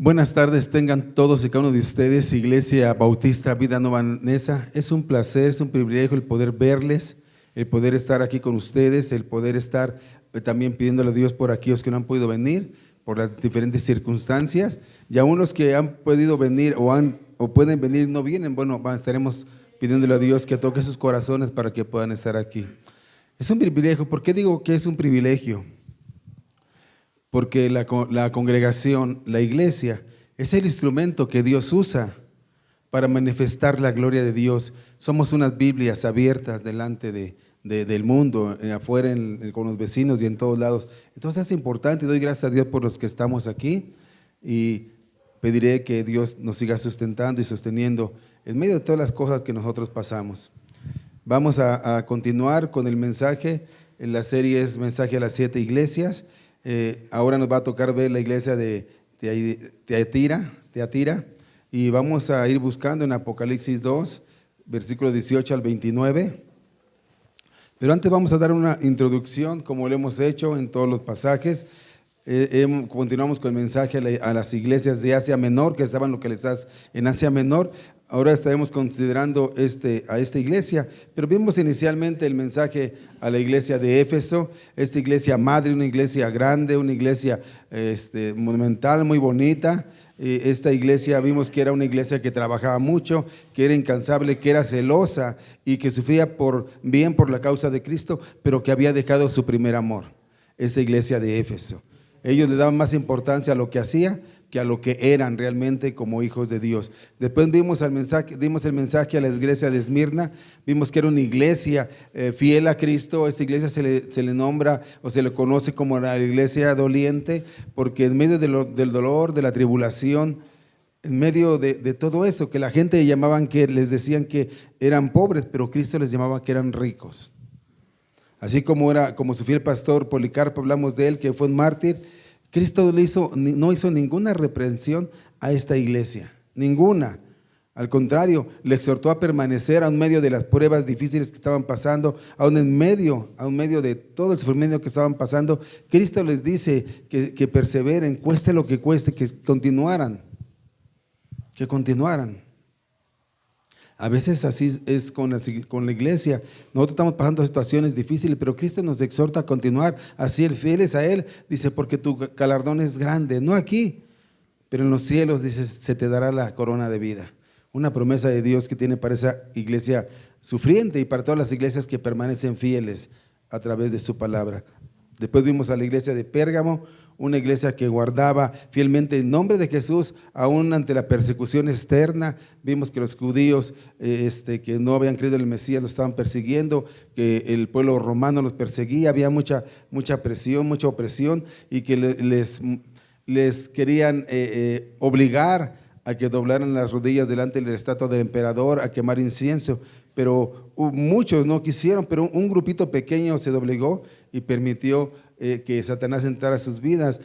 Buenas tardes, tengan todos y cada uno de ustedes, Iglesia Bautista Vida Nueva Neza. Es un placer, es un privilegio el poder verles, el poder estar aquí con ustedes, el poder estar también pidiéndole a Dios por aquellos que no han podido venir, por las diferentes circunstancias, y aún los que han podido venir o pueden venir y no vienen, bueno, estaremos pidiéndole a Dios que toque sus corazones para que puedan estar aquí. Es un privilegio. ¿Por qué digo que es un privilegio? Porque la congregación, la iglesia, es el instrumento que Dios usa para manifestar la gloria de Dios. Somos unas Biblias abiertas delante del mundo, afuera con los vecinos y en todos lados. Entonces es importante, y doy gracias a Dios por los que estamos aquí, y pediré que Dios nos siga sustentando y sosteniendo en medio de todas las cosas que nosotros pasamos. Vamos a continuar con el mensaje. La serie es Mensaje a las 7 iglesias. Ahora nos va a tocar ver la iglesia de Teatira, y vamos a ir buscando en Apocalipsis 2, versículos 18 al 29. Pero antes vamos a dar una introducción, como lo hemos hecho en todos los pasajes. Continuamos con el mensaje a las iglesias de Asia Menor, que estaban localizadas en Asia Menor. Ahora estaremos considerando a esta iglesia, pero vimos inicialmente el mensaje a la iglesia de Éfeso, esta iglesia madre, una iglesia grande, una iglesia monumental, muy bonita. Esta iglesia vimos que era una iglesia que trabajaba mucho, que era incansable, que era celosa y que sufría por la causa de Cristo, pero que había dejado su primer amor, esa iglesia de Éfeso. Ellos le daban más importancia a lo que hacía que a lo que eran realmente como hijos de Dios. Después dimos el mensaje a la iglesia de Esmirna. Vimos que era una iglesia fiel a Cristo. Esta iglesia se le nombra o se le conoce como la iglesia doliente, porque en medio del dolor, de la tribulación, en medio de todo eso, que la gente les decían que eran pobres, pero Cristo les llamaba que eran ricos. Así como su fiel pastor Policarpo, hablamos de él, que fue un mártir. Cristo no hizo ninguna reprensión a esta iglesia, ninguna. Al contrario, le exhortó a permanecer aún en medio de las pruebas difíciles que estaban pasando, aún en medio de todo el sufrimiento que estaban pasando. Cristo les dice que perseveren, cueste lo que cueste, que continuaran. A veces así es con la iglesia. Nosotros estamos pasando situaciones difíciles, pero Cristo nos exhorta a continuar, a ser fieles a Él. Dice, porque tu galardón es grande, no aquí, pero en los cielos, dice, se te dará la corona de vida. Una promesa de Dios que tiene para esa iglesia sufriente y para todas las iglesias que permanecen fieles a través de su palabra. Después vimos a la iglesia de Pérgamo, una iglesia que guardaba fielmente el nombre de Jesús, aún ante la persecución externa. Vimos que los judíos que no habían creído en el Mesías los estaban persiguiendo, que el pueblo romano los perseguía, había mucha presión, mucha opresión, y que les querían obligar a que doblaran las rodillas delante de la estatua del emperador, a quemar incienso. Pero muchos no quisieron, pero un grupito pequeño se doblegó y permitió que Satanás entrara a sus vidas,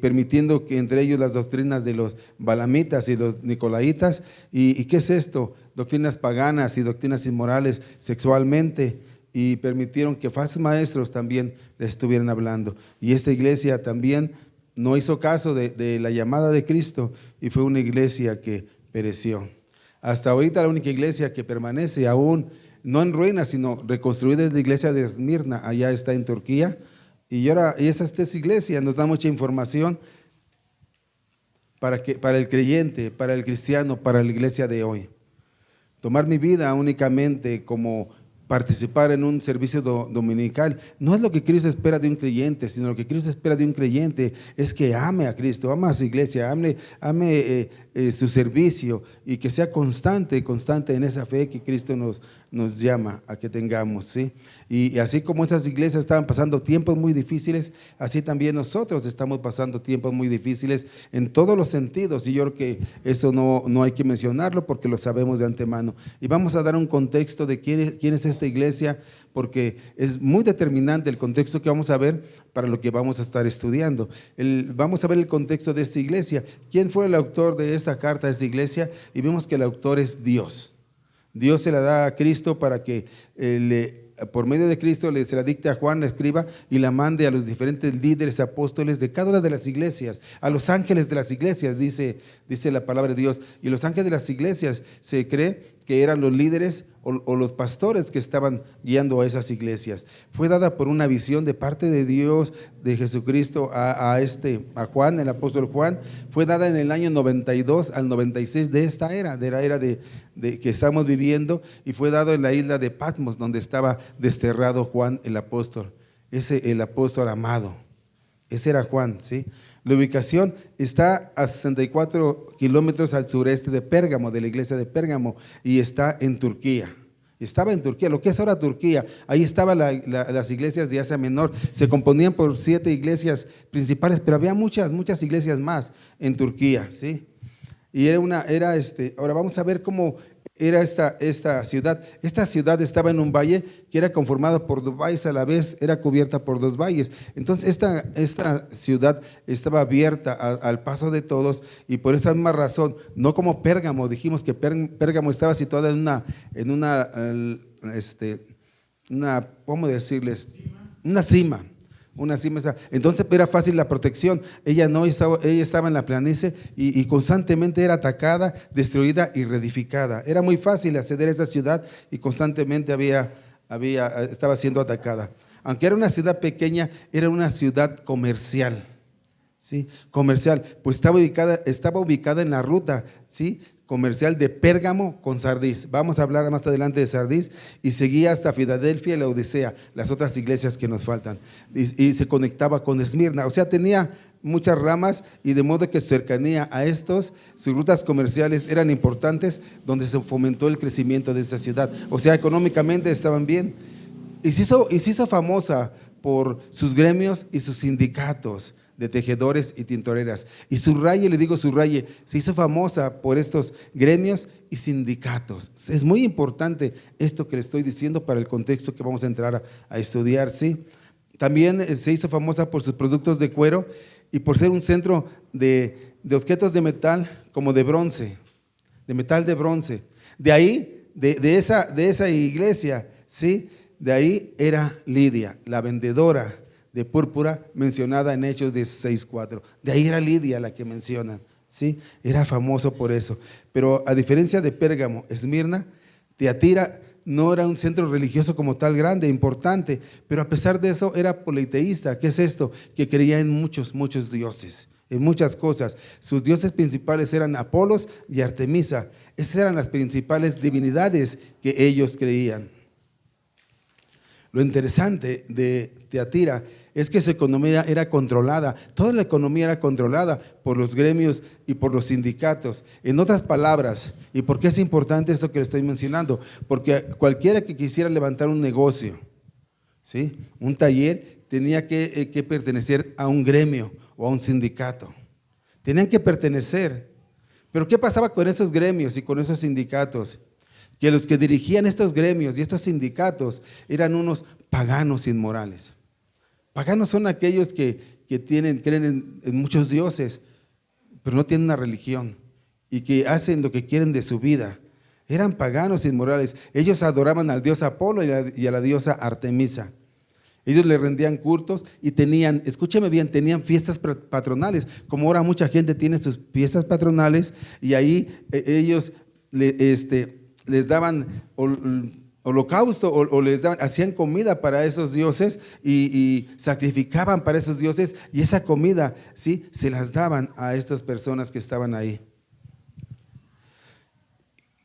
permitiendo que entre ellos las doctrinas de los balamitas y los nicolaitas. ¿Y qué es esto? Doctrinas paganas y doctrinas inmorales sexualmente, y permitieron que falsos maestros también les estuvieran hablando. Y esta iglesia también no hizo caso de la llamada de Cristo, y fue una iglesia que pereció. Hasta ahorita la única iglesia que permanece aún, no en ruinas, sino reconstruida, es la iglesia de Esmirna, allá está en Turquía. Y esas tres iglesias nos dan mucha información para el creyente, para el cristiano, para la iglesia de hoy. Tomar mi vida únicamente como participar en un servicio dominical no es lo que Cristo espera de un creyente, sino lo que Cristo espera de un creyente es que ame a Cristo, ame a su iglesia, ame su servicio, y que sea constante en esa fe que Cristo nos llama a que tengamos, ¿sí? Y así como esas iglesias estaban pasando tiempos muy difíciles, así también nosotros estamos pasando tiempos muy difíciles en todos los sentidos, y yo creo que eso no hay que mencionarlo porque lo sabemos de antemano. Y vamos a dar un contexto de quién es esta iglesia, porque es muy determinante el contexto que vamos a ver para lo que vamos a estar estudiando. Vamos a ver el contexto de esta iglesia. ¿Quién fue el autor de esta carta a esta iglesia? Y vemos que el autor es Dios. Dios se la da a Cristo para que por medio de Cristo se la dicte a Juan, la escriba, y la mande a los diferentes líderes, apóstoles de cada una de las iglesias, a los ángeles de las iglesias, dice la palabra de Dios. Y los ángeles de las iglesias se cree que eran los líderes o los pastores que estaban guiando a esas iglesias. Fue dada por una visión de parte de Dios, de Jesucristo, a Juan, el apóstol Juan. Fue dada en el año 92 al 96 de esta era, de la era de que estamos viviendo, y fue dado en la isla de Patmos, donde estaba desterrado Juan el apóstol, el apóstol amado. Ese era Juan, ¿sí? La ubicación está a 64 kilómetros al sureste de Pérgamo, de la iglesia de Pérgamo, y está en Turquía. Estaba en Turquía, lo que es ahora Turquía. Ahí estaban las iglesias de Asia Menor. Se componían por 7 iglesias principales, pero había muchas iglesias más en Turquía, ¿sí? Y ahora vamos a ver cómo era esta ciudad. Esta ciudad estaba en un valle que era conformado por 2 valles, a la vez era cubierta por 2 valles. Entonces esta ciudad estaba abierta al paso de todos, y por esa misma razón, no como Pérgamo. Dijimos que Pérgamo estaba situada en una, ¿cómo decirles? Una cima. Entonces era fácil la protección. Ella estaba en la planicie y constantemente era atacada, destruida y reedificada. Era muy fácil acceder a esa ciudad y constantemente estaba siendo atacada. Aunque era una ciudad pequeña, era una ciudad comercial, ¿sí? Comercial, pues estaba ubicada en la ruta, ¿sí?, comercial de Pérgamo con Sardis. Vamos a hablar más adelante de Sardis, y seguía hasta Filadelfia y la Odisea, las otras iglesias que nos faltan, y se conectaba con Esmirna. O sea, tenía muchas ramas, y de modo que su cercanía a sus rutas comerciales eran importantes, donde se fomentó el crecimiento de esta ciudad. O sea, económicamente estaban bien, y se hizo famosa por sus gremios y sus sindicatos de tejedores y tintoreras. Y subraye, se hizo famosa por estos gremios y sindicatos. Es muy importante esto que le estoy diciendo para el contexto que vamos a entrar a estudiar, ¿sí? También se hizo famosa por sus productos de cuero y por ser un centro de objetos de metal, como de bronce, de metal de bronce. De ahí, de esa iglesia, ¿sí?, de ahí era Lidia, la vendedora de púrpura mencionada en Hechos 16:4. De ahí era Lidia la que mencionan, ¿sí? Era famoso por eso. Pero a diferencia de Pérgamo, Esmirna, Tiatira no era un centro religioso como tal grande, importante, pero a pesar de eso era politeísta. ¿Qué es esto? Que creía en muchos dioses, en muchas cosas. Sus dioses principales eran Apolos y Artemisa. Esas eran las principales divinidades que ellos creían. Lo interesante de Tiatira es que su economía era controlada. Toda la economía era controlada por los gremios y por los sindicatos. En otras palabras, ¿y por qué es importante esto que le estoy mencionando? Porque cualquiera que quisiera levantar un negocio, ¿sí?, un taller, tenía que pertenecer a un gremio o a un sindicato. Tenían que pertenecer. Pero ¿qué pasaba con esos gremios y con esos sindicatos? Que los que dirigían estos gremios y estos sindicatos eran unos paganos inmorales. Paganos son aquellos que creen en muchos dioses, pero no tienen una religión, y que hacen lo que quieren de su vida. Eran paganos inmorales. Ellos adoraban al dios Apolo y a la diosa Artemisa. Ellos le rendían cultos y escúcheme bien, tenían fiestas patronales, como ahora mucha gente tiene sus fiestas patronales, y ahí ellos les daban holocausto o hacían comida para esos dioses y sacrificaban para esos dioses, y esa comida, ¿sí?, se las daban a estas personas que estaban ahí.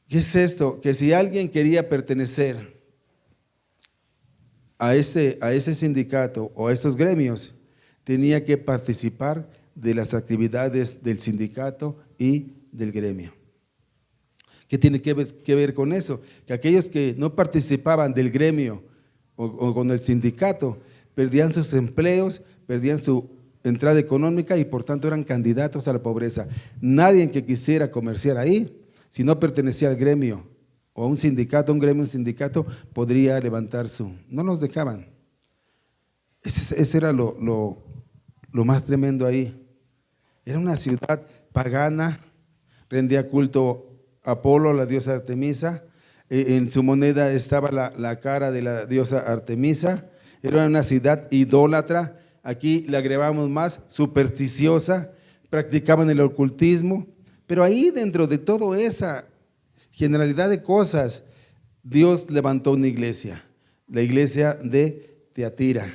¿Qué es esto? Que si alguien quería pertenecer a ese sindicato o a estos gremios, tenía que participar de las actividades del sindicato y del gremio. ¿Qué tiene que ver con eso? Que aquellos que no participaban del gremio o con el sindicato perdían sus empleos, perdían su entrada económica, y por tanto eran candidatos a la pobreza. Nadie que quisiera comerciar ahí, si no pertenecía al gremio o a un sindicato, un gremio, un sindicato, podría levantar no los dejaban. Ese era lo más tremendo ahí. Era una ciudad pagana, rendía culto a Apolo, a la diosa Artemisa, En su moneda estaba la cara de la diosa Artemisa. Era una ciudad idólatra. Aquí le agregamos más, supersticiosa. Practicaban el ocultismo. Pero ahí, dentro de toda esa generalidad de cosas, Dios levantó una iglesia, la iglesia de Tiatira.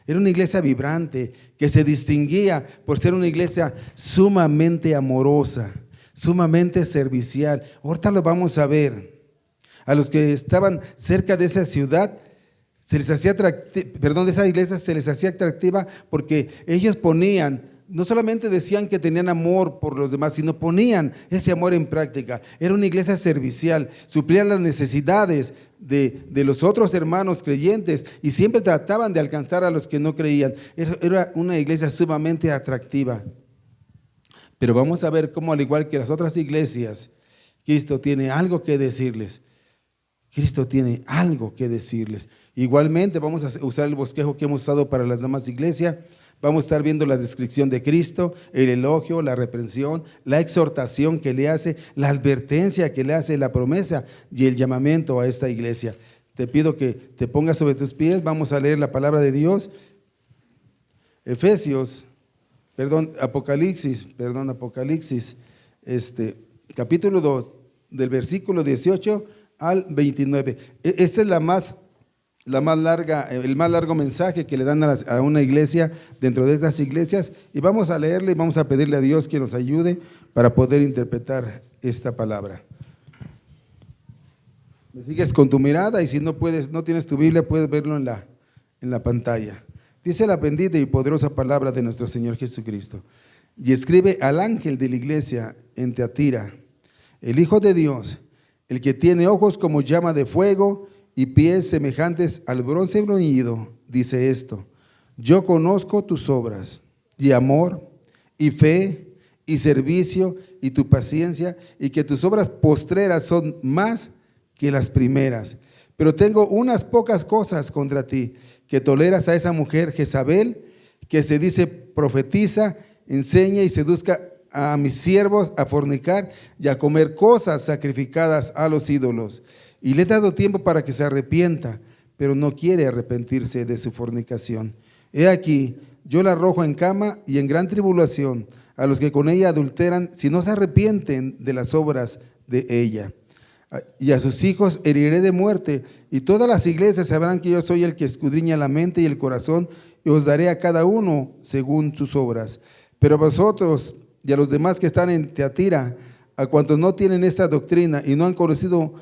Era una iglesia vibrante que se distinguía por ser una iglesia sumamente amorosa, sumamente servicial. Ahorita lo vamos a ver. A los que estaban cerca de esa ciudad, se les hacía de esa iglesia se les hacía atractiva porque ellos ponían, no solamente decían que tenían amor por los demás, sino ponían ese amor en práctica. Era una iglesia servicial, suplían las necesidades de los otros hermanos creyentes y siempre trataban de alcanzar a los que no creían. Era una iglesia sumamente atractiva. Pero vamos a ver cómo, al igual que las otras iglesias, Cristo tiene algo que decirles. Cristo tiene algo que decirles. Igualmente vamos a usar el bosquejo que hemos usado para las demás iglesias. Vamos a estar viendo la descripción de Cristo, el elogio, la reprensión, la exhortación que le hace, la advertencia que le hace, la promesa y el llamamiento a esta iglesia. Te pido que te pongas sobre tus pies. Vamos a leer la palabra de Dios. Apocalipsis, capítulo 2, del versículo 18 al 29. Esta es el más largo mensaje que le dan a una iglesia dentro de estas iglesias, y vamos a leerle y vamos a pedirle a Dios que nos ayude para poder interpretar esta palabra. Me sigues con tu mirada, y si no tienes tu Biblia, puedes verlo en la pantalla. Dice la bendita y poderosa palabra de nuestro Señor Jesucristo: y escribe al ángel de la iglesia en Tiatira, el Hijo de Dios, el que tiene ojos como llama de fuego y pies semejantes al bronce bruñido, dice esto: yo conozco tus obras, y amor, y fe, y servicio, y tu paciencia, y que tus obras postreras son más que las primeras. Pero tengo unas pocas cosas contra ti, que toleras a esa mujer Jezabel, que se dice profetiza, enseña y seduzca a mis siervos a fornicar y a comer cosas sacrificadas a los ídolos. Y le he dado tiempo para que se arrepienta, pero no quiere arrepentirse de su fornicación. He aquí, yo la arrojo en cama y en gran tribulación a los que con ella adulteran, si no se arrepienten de las obras de ella. Y a sus hijos heriré de muerte, y todas las iglesias sabrán que yo soy el que escudriña la mente y el corazón, y os daré a cada uno según sus obras. Pero a vosotros y a los demás que están en Tiatira, a cuantos no tienen esta doctrina y no han conocido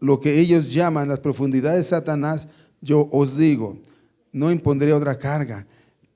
lo que ellos llaman las profundidades de Satanás, yo os digo, no impondré otra carga,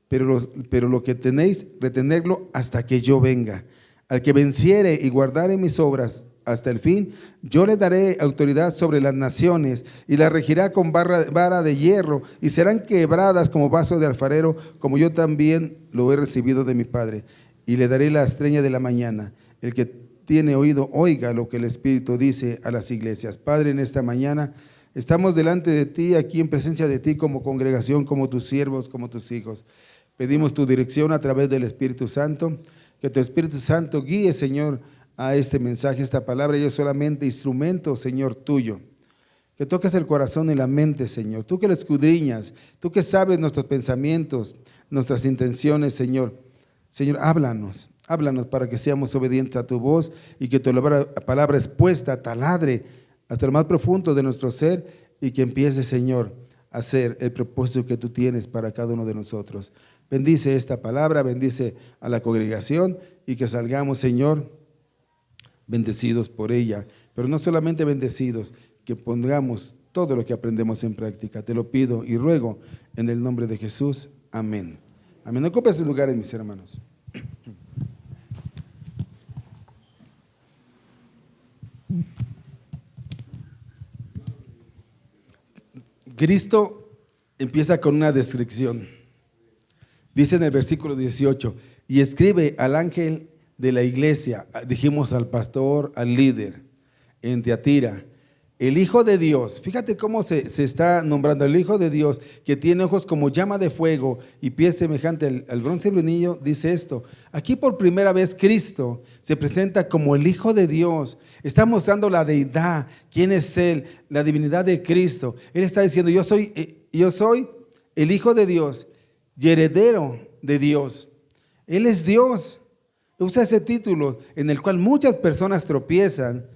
pero lo que tenéis, retenerlo hasta que yo venga. Al que venciere y guardare mis obras hasta el fin, yo le daré autoridad sobre las naciones, y las regirá con vara de hierro, y serán quebradas como vaso de alfarero, como yo también lo he recibido de mi Padre. Y le daré la estrella de la mañana. El que tiene oído, oiga lo que el Espíritu dice a las iglesias. Padre, en esta mañana estamos delante de ti, aquí en presencia de ti, como congregación, como tus siervos, como tus hijos. Pedimos tu dirección a través del Espíritu Santo, que tu Espíritu Santo guíe, Señor, a este mensaje, esta palabra. Yo solamente instrumento, Señor, tuyo. Que toques el corazón y la mente, Señor. Tú que lo escudriñas, tú que sabes nuestros pensamientos, nuestras intenciones, Señor. Señor, háblanos para que seamos obedientes a tu voz, y que tu palabra expuesta taladre hasta lo más profundo de nuestro ser, y que empiece, Señor, a hacer el propósito que tú tienes para cada uno de nosotros. Bendice esta palabra, bendice a la congregación, y que salgamos, Señor, bendecidos por ella, pero no solamente bendecidos, que pongamos todo lo que aprendemos en práctica. Te lo pido y ruego en el nombre de Jesús. Amén. Amén. No ocupes sus lugares, mis hermanos. Cristo empieza con una descripción. Dice en el versículo 18: y escribe al ángel de la iglesia, dijimos al pastor, al líder en Tiatira, el Hijo de Dios. Fíjate cómo se está nombrando el Hijo de Dios, que tiene ojos como llama de fuego y pies semejante al bronce brunillo. Dice esto: aquí por primera vez Cristo se presenta como el Hijo de Dios. Está mostrando la deidad, quién es Él, la divinidad de Cristo. Él está diciendo: yo soy el Hijo de Dios y heredero de Dios. Él es Dios. Usa ese título en el cual muchas personas tropiezan,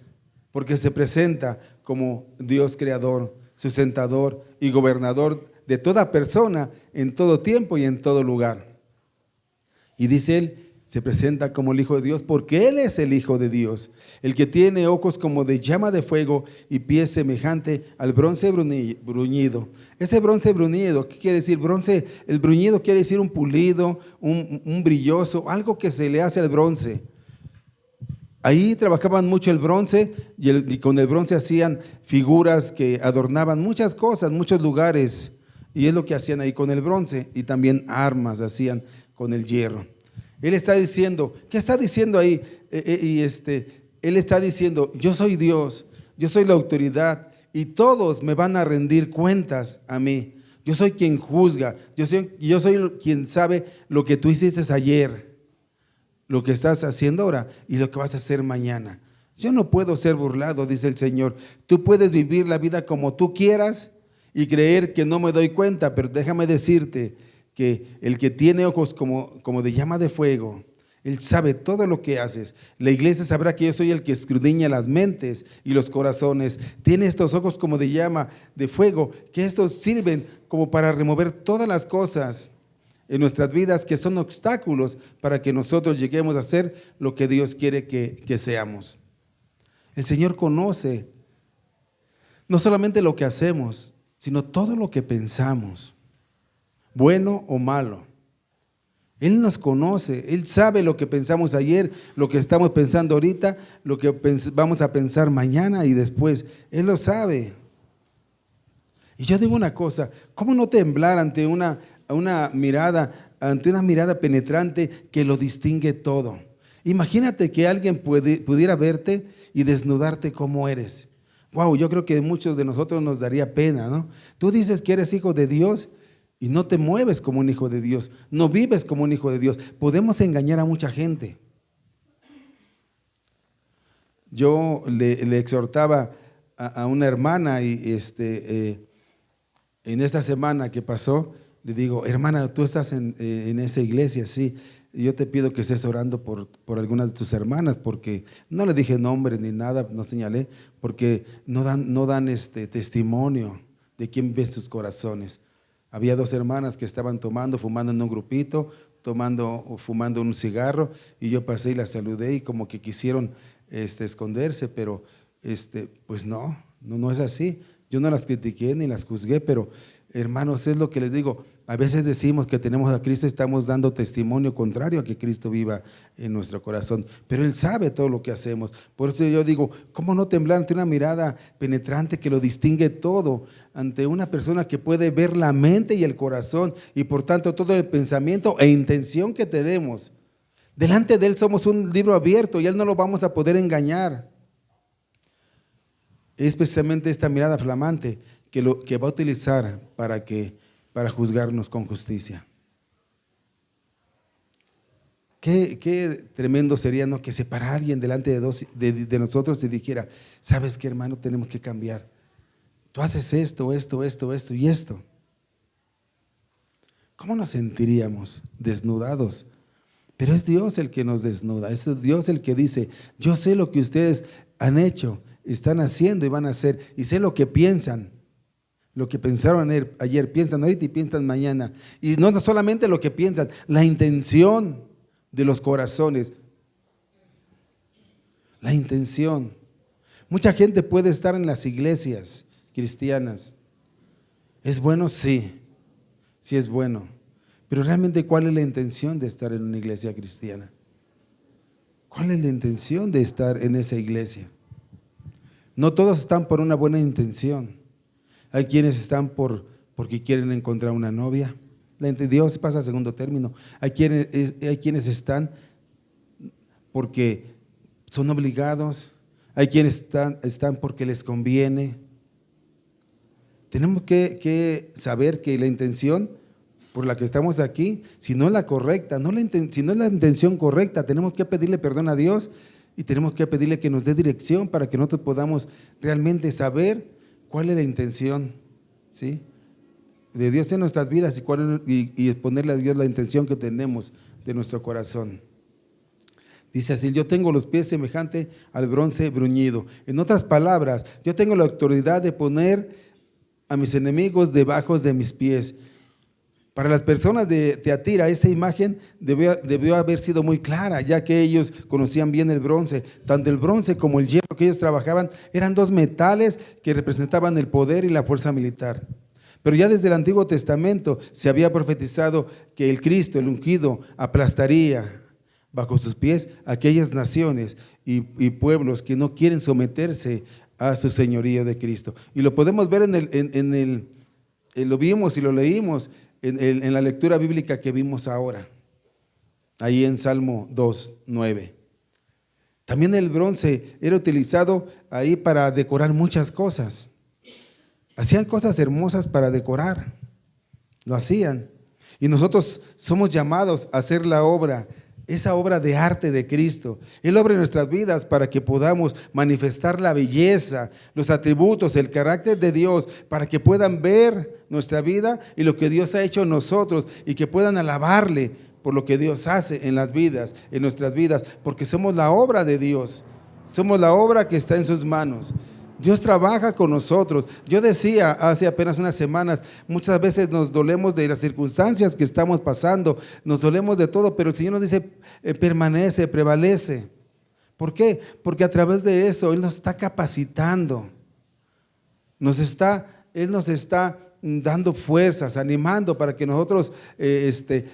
porque se presenta como Dios creador, sustentador y gobernador de toda persona en todo tiempo y en todo lugar. Y dice él, se presenta como el Hijo de Dios porque Él es el Hijo de Dios, el que tiene ojos como de llama de fuego y pies semejante al bronce bruñido. Ese bronce bruñido, ¿qué quiere decir? Bronce, el bruñido quiere decir un pulido, un brilloso, algo que se le hace al bronce. Ahí trabajaban mucho el bronce y con el bronce hacían figuras que adornaban muchas cosas, muchos lugares. Y es lo que hacían ahí con el bronce, y también armas hacían con el hierro. Él está diciendo, ¿qué está diciendo ahí? Él está diciendo: yo soy Dios, yo soy la autoridad y todos me van a rendir cuentas a mí. Yo soy quien juzga, yo soy quien sabe lo que tú hiciste ayer, lo que estás haciendo ahora y lo que vas a hacer mañana. Yo no puedo ser burlado, dice el Señor. Tú puedes vivir la vida como tú quieras y creer que no me doy cuenta, pero déjame decirte que el que tiene ojos como de llama de fuego, Él sabe todo lo que haces. La iglesia sabrá que yo soy el que escudriña las mentes y los corazones. Tiene estos ojos como de llama de fuego, que estos sirven como para remover todas las cosas en nuestras vidas que son obstáculos para que nosotros lleguemos a ser lo que Dios quiere que seamos. El Señor conoce no solamente lo que hacemos, sino todo lo que pensamos, bueno o malo. Él nos conoce, Él sabe lo que pensamos ayer, lo que estamos pensando ahorita, lo que vamos a pensar mañana y después. Él lo sabe. Y yo digo una cosa: ¿cómo no temblar ante una mirada penetrante que lo distingue todo? Imagínate que alguien pudiera verte y desnudarte como eres. Wow, yo creo que muchos de nosotros nos daría pena, ¿no? Tú dices que eres hijo de Dios y no te mueves como un hijo de Dios, no vives como un hijo de Dios. Podemos engañar a mucha gente. Yo le exhortaba a una hermana y en esta semana que pasó, le digo: hermana, tú estás en esa iglesia, sí. Y yo te pido que estés orando por algunas de tus hermanas, porque no le dije nombre ni nada, no señalé, porque no dan testimonio de quién ve sus corazones. Había dos hermanas que estaban fumando en un grupito, fumando un cigarro, y yo pasé y las saludé y como que quisieron esconderse, pero pues no es así. Yo no las critiqué ni las juzgué, pero hermanos, es lo que les digo. A veces decimos que tenemos a Cristo y estamos dando testimonio contrario a que Cristo viva en nuestro corazón, pero Él sabe todo lo que hacemos. Por eso yo digo, ¿cómo no temblar ante una mirada penetrante que lo distingue todo? Ante una persona que puede ver la mente y el corazón y por tanto todo el pensamiento e intención que tenemos. Delante de Él somos un libro abierto y Él no lo vamos a poder engañar. Es precisamente esta mirada flamante que va a utilizar para juzgarnos con justicia. Qué tremendo sería, ¿no?, que se parara alguien delante de nosotros y dijera: ¿sabes qué, hermano? Tenemos que cambiar. Tú haces esto y esto. ¿Cómo nos sentiríamos? Desnudados. Pero es Dios el que nos desnuda, es Dios el que dice: yo sé lo que ustedes han hecho, están haciendo y van a hacer, y sé lo que piensan. Lo que pensaron ayer, piensan ahorita y piensan mañana. Y no solamente lo que piensan, la intención de los corazones. La intención. Mucha gente puede estar en las iglesias cristianas. ¿Es bueno? Sí, sí es bueno. Pero realmente, ¿cuál es la intención de estar en una iglesia cristiana? ¿Cuál es la intención de estar en esa iglesia? No todos están por una buena intención. Hay quienes están porque quieren encontrar una novia. Dios pasa a segundo término. Hay quienes están porque son obligados. hay quienes están porque les conviene. Tenemos que saber que la intención por la que estamos aquí, si no es la correcta, si no es la intención correcta, tenemos que pedirle perdón a Dios y tenemos que pedirle que nos dé dirección para que nosotros podamos realmente saber cuál es la intención, ¿sí?, de Dios en nuestras vidas y ponerle a Dios la intención que tenemos de nuestro corazón. Dice así: yo tengo los pies semejante al bronce bruñido. En otras palabras, yo tengo la autoridad de poner a mis enemigos debajo de mis pies. Para las personas de Teatira, esta imagen debió haber sido muy clara, ya que ellos conocían bien el bronce. Tanto el bronce como el hierro que ellos trabajaban eran dos metales que representaban el poder y la fuerza militar. Pero ya desde el Antiguo Testamento se había profetizado que el Cristo, el ungido, aplastaría bajo sus pies aquellas naciones y pueblos que no quieren someterse a su señorío de Cristo. Y lo podemos ver lo vimos y lo leímos en la lectura bíblica que vimos ahora, ahí en Salmo 2:9. También el bronce era utilizado ahí para decorar muchas cosas. Hacían cosas hermosas para decorar, lo hacían. Y nosotros somos llamados a hacer la obra, esa obra de arte de Cristo. Él obra en nuestras vidas para que podamos manifestar la belleza, los atributos, el carácter de Dios, para que puedan ver nuestra vida y lo que Dios ha hecho en nosotros y que puedan alabarle por lo que Dios hace en las vidas, en nuestras vidas, porque somos la obra de Dios, somos la obra que está en sus manos. Dios trabaja con nosotros. Yo decía hace apenas unas semanas, muchas veces nos dolemos de las circunstancias que estamos pasando, nos dolemos de todo, pero el Señor nos dice, permanece, prevalece. ¿Por qué? Porque a través de eso Él nos está capacitando, Él nos está dando fuerzas, animando para que nosotros en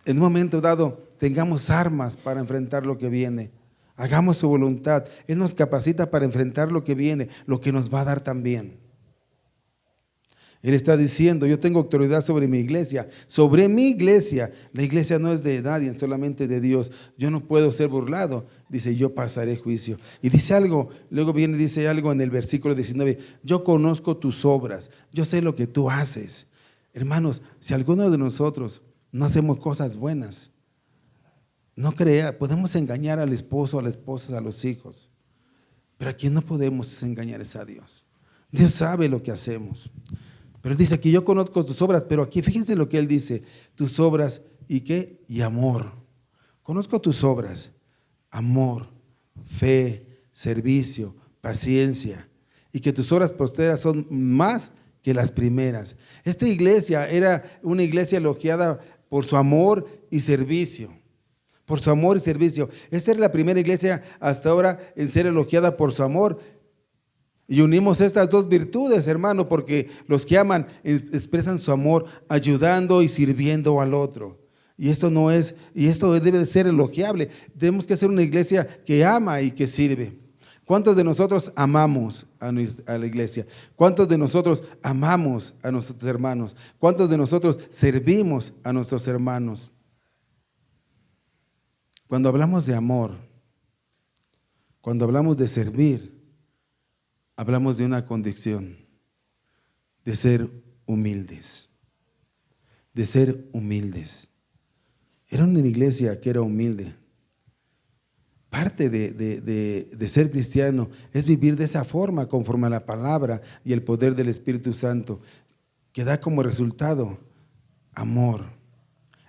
un momento dado tengamos armas para enfrentar lo que viene. Hagamos su voluntad. Él nos capacita para enfrentar lo que viene, lo que nos va a dar también. Él está diciendo, yo tengo autoridad sobre mi iglesia, sobre mi iglesia. La iglesia no es de nadie, solamente de Dios. Yo no puedo ser burlado. Dice, yo pasaré juicio. Y dice algo, luego viene y dice algo en el versículo 19, yo conozco tus obras, yo sé lo que tú haces. Hermanos, si alguno de nosotros no hacemos cosas buenas, no crea, podemos engañar al esposo, a la esposa, a los hijos, pero a quien no podemos engañar es a Dios. Dios sabe lo que hacemos. Pero dice aquí, yo conozco tus obras, pero aquí fíjense lo que Él dice, tus obras y qué, y amor. Conozco tus obras, amor, fe, servicio, paciencia, y que tus obras posteras son más que las primeras. Esta iglesia era una iglesia elogiada por su amor y servicio. Por su amor y servicio. Esta era la primera iglesia hasta ahora en ser elogiada por su amor. Y unimos estas dos virtudes, hermano, porque los que aman expresan su amor ayudando y sirviendo al otro. Y esto debe de ser elogiable. Tenemos que ser una iglesia que ama y que sirve. ¿Cuántos de nosotros amamos a la iglesia? ¿Cuántos de nosotros amamos a nuestros hermanos? ¿Cuántos de nosotros servimos a nuestros hermanos? Cuando hablamos de amor, cuando hablamos de servir, hablamos de una condición, de ser humildes, de ser humildes. Era una iglesia que era humilde. Parte de ser cristiano es vivir de esa forma, conforme a la palabra y el poder del Espíritu Santo, que da como resultado amor.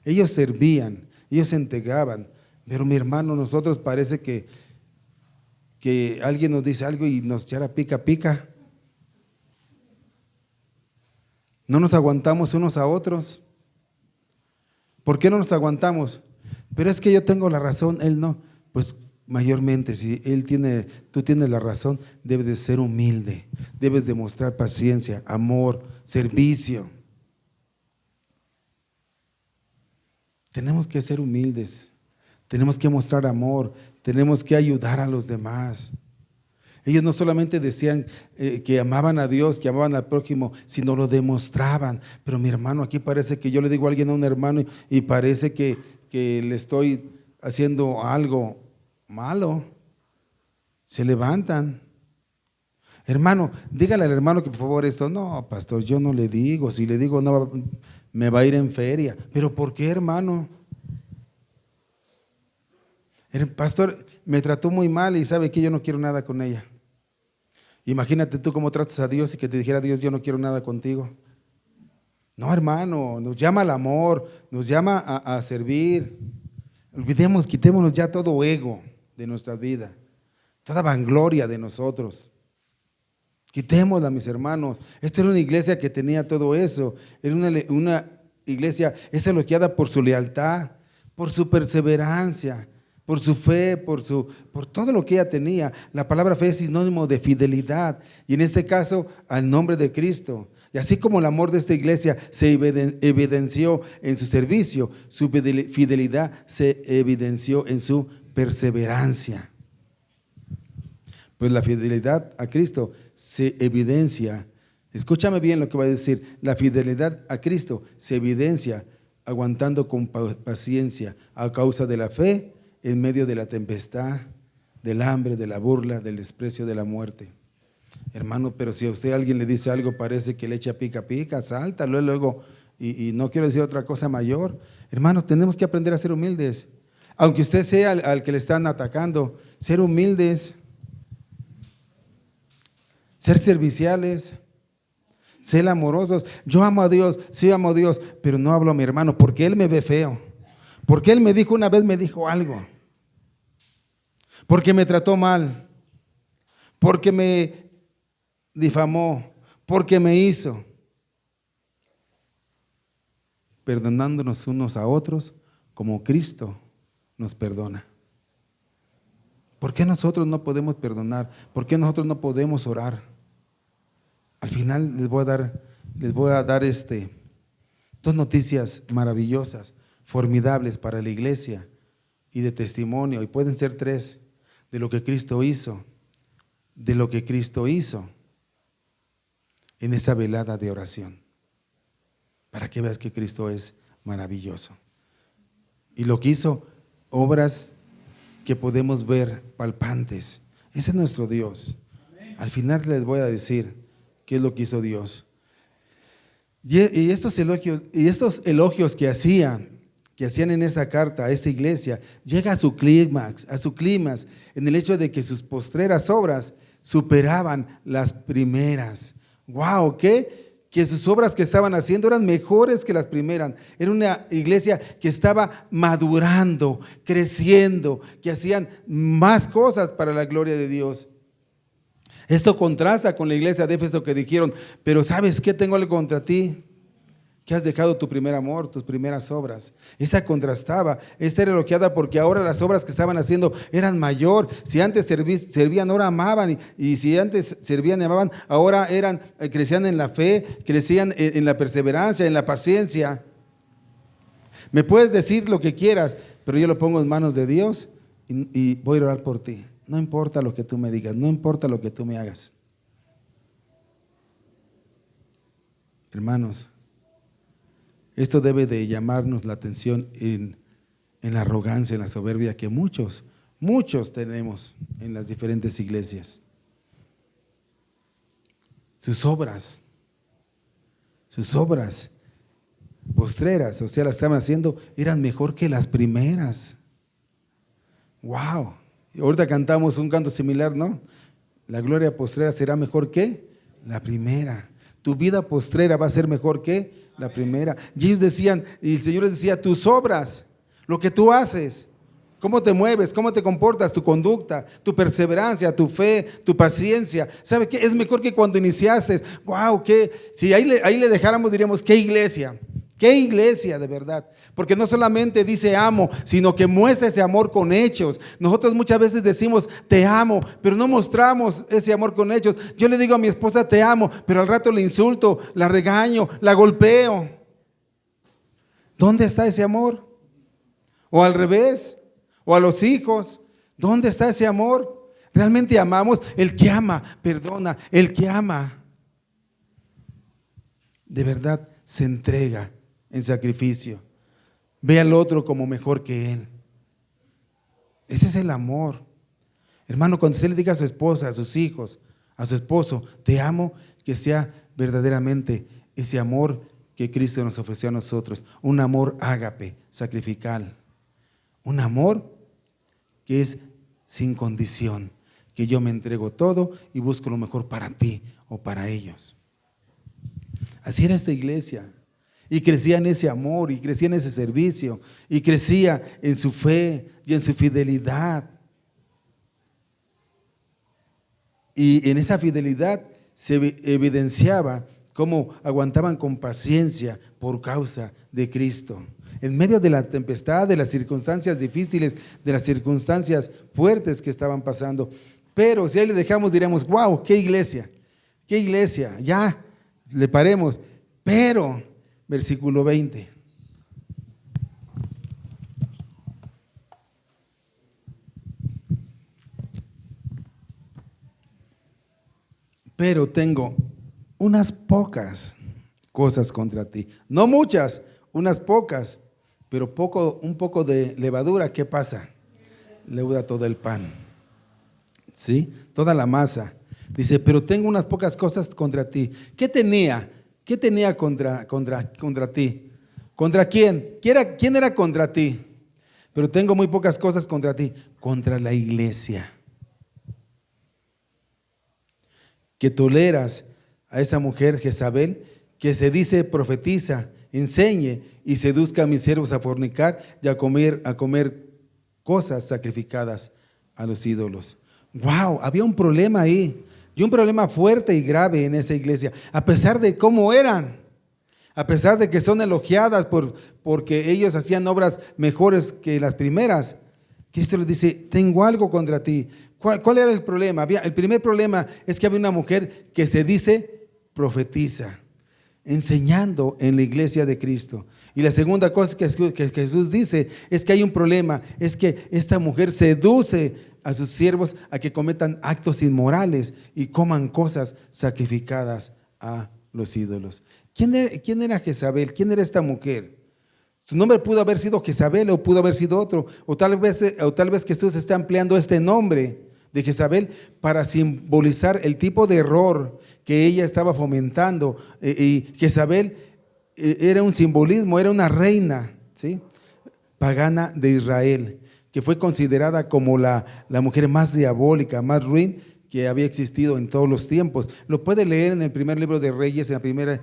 Ellos servían, ellos se entregaban. Pero mi hermano, nosotros parece que alguien nos dice algo y nos echara pica. No nos aguantamos unos a otros. ¿Por qué no nos aguantamos? Pero es que yo tengo la razón, él no. Pues mayormente, si tú tienes la razón, debes de ser humilde, debes de mostrar paciencia, amor, servicio. Tenemos que ser humildes. Tenemos que mostrar amor, tenemos que ayudar a los demás. Ellos no solamente decían que amaban a Dios, que amaban al prójimo, sino lo demostraban. Pero mi hermano, aquí parece que yo le digo a alguien, a un hermano, y parece que le estoy haciendo algo malo. Se levantan. Hermano, dígale al hermano que por favor esto. No, pastor, yo no le digo. Si le digo, no, me va a ir en feria. ¿Pero por qué, hermano? El pastor me trató muy mal y sabe que yo no quiero nada con ella. Imagínate tú cómo tratas a Dios y que te dijera Dios, yo no quiero nada contigo. No, hermano, nos llama al amor, nos llama a servir. Quitémonos ya todo ego de nuestras vidas, toda vanagloria de nosotros. Quitémosla, mis hermanos. Esta era una iglesia que tenía todo eso. Era una iglesia, es elogiada por su lealtad, por su perseverancia, por su fe, por todo lo que ella tenía. La palabra fe es sinónimo de fidelidad, y en este caso al nombre de Cristo. Y así como el amor de esta iglesia se evidenció en su servicio, su fidelidad se evidenció en su perseverancia. Pues la fidelidad a Cristo se evidencia, escúchame bien lo que voy a decir, la fidelidad a Cristo se evidencia aguantando con paciencia a causa de la fe en medio de la tempestad, del hambre, de la burla, del desprecio, de la muerte. Hermano, pero si a usted alguien le dice algo, parece que le echa pica pica, salta luego, y no quiero decir otra cosa mayor. Hermano, tenemos que aprender a ser humildes. Aunque usted sea al que le están atacando, ser humildes, ser serviciales, ser amorosos. Yo amo a Dios, sí amo a Dios, pero no hablo a mi hermano porque él me ve feo, porque él me dijo una vez, me dijo algo, porque me trató mal, porque me difamó, porque me hizo. Perdonándonos unos a otros como Cristo nos perdona. ¿Por qué nosotros no podemos perdonar? ¿Por qué nosotros no podemos orar? Al final les voy a dar dos noticias maravillosas, formidables para la iglesia y de testimonio, y pueden ser tres, de lo que Cristo hizo, en esa velada de oración, para que veas que Cristo es maravilloso. Y lo que hizo, obras que podemos ver, palpantes. Ese es nuestro Dios. Al final les voy a decir qué es lo que hizo Dios. Y estos elogios que hacían en esta carta a esta iglesia, llega a su clímax en el hecho de que sus postreras obras superaban las primeras. ¡Wow! Que sus obras que estaban haciendo eran mejores que las primeras. Era una iglesia que estaba madurando, creciendo, que hacían más cosas para la gloria de Dios. Esto contrasta con la iglesia de Éfeso que dijeron, pero ¿sabes qué? Tengo algo contra ti, que has dejado tu primer amor, tus primeras obras. Esa contrastaba, esta era elogiada porque ahora las obras que estaban haciendo eran mayor. Si antes servían, ahora amaban, y si antes servían y amaban, ahora crecían en la fe, crecían en la perseverancia, en la paciencia. Me puedes decir lo que quieras, pero yo lo pongo en manos de Dios y voy a orar por ti. No importa lo que tú me digas, no importa lo que tú me hagas. Hermanos, esto debe de llamarnos la atención en la arrogancia, en la soberbia que muchos tenemos en las diferentes iglesias. Sus obras postreras, o sea, las estaban haciendo, eran mejor que las primeras. ¡Wow! Y ahorita cantamos un canto similar, ¿no? La gloria postrera será mejor que la primera. Tu vida postrera va a ser mejor que la primera. Y ellos decían, y el Señor les decía, tus obras, lo que tú haces, cómo te mueves, cómo te comportas, tu conducta, tu perseverancia, tu fe, tu paciencia. ¿Sabe qué? Es mejor que cuando iniciaste. ¡Wow! Si ahí le dejáramos, diríamos, ¿qué iglesia? ¿Qué iglesia de verdad? Porque no solamente dice amo, sino que muestra ese amor con hechos. Nosotros muchas veces decimos te amo, pero no mostramos ese amor con hechos. Yo le digo a mi esposa te amo, pero al rato le insulto, la regaño, la golpeo. ¿Dónde está ese amor? O al revés, o a los hijos. ¿Dónde está ese amor? ¿Realmente amamos? El que ama, perdona, el que ama de verdad se entrega en sacrificio. Ve al otro como mejor que él. Ese es el amor. Hermano, cuando usted le diga a su esposa, a sus hijos, a su esposo, te amo, que sea verdaderamente ese amor que Cristo nos ofreció a nosotros, un amor ágape, sacrificial, un amor que es sin condición, que yo me entrego todo y busco lo mejor para ti o para ellos. Así era esta iglesia, y crecía en ese amor, y crecía en ese servicio, y crecía en su fe y en su fidelidad. Y en esa fidelidad se evidenciaba cómo aguantaban con paciencia por causa de Cristo. En medio de la tempestad, de las circunstancias difíciles, de las circunstancias fuertes que estaban pasando. Pero si ahí le dejamos, diríamos, wow, qué iglesia, ya le paremos. Pero, versículo 20. Pero tengo unas pocas cosas contra ti. No muchas, unas pocas, pero un poco de levadura, ¿qué pasa? Leuda todo el pan, ¿sí? Toda la masa. Dice, pero tengo unas pocas cosas contra ti. ¿Qué tenía? ¿Qué tenía contra ti? ¿Contra quién? ¿Quién era contra ti? Pero tengo muy pocas cosas contra ti. Contra la iglesia. Que toleras a esa mujer Jezabel, que se dice profetiza, enseñe y seduzca a mis siervos a fornicar y a comer cosas sacrificadas a los ídolos. Wow, había un problema ahí, y un problema fuerte y grave en esa iglesia, a pesar de cómo eran, a pesar de que son elogiadas porque ellos hacían obras mejores que las primeras. Cristo les dice, tengo algo contra ti. ¿Cuál era el problema? El primer problema es que había una mujer que se dice profetiza, enseñando en la iglesia de Cristo. Y la segunda cosa que Jesús dice es que hay un problema, es que esta mujer seduce a sus siervos a que cometan actos inmorales y coman cosas sacrificadas a los ídolos. ¿Quién era Jezabel? ¿Quién era esta mujer? Su nombre pudo haber sido Jezabel o pudo haber sido otro, o tal vez Jesús está empleando este nombre de Jezabel para simbolizar el tipo de error que ella estaba fomentando. Y Jezabel era un simbolismo, era una reina, ¿sí?, pagana de Israel, que fue considerada como la mujer más diabólica, más ruin que había existido en todos los tiempos. Lo puede leer en el primer libro de Reyes, en la primera,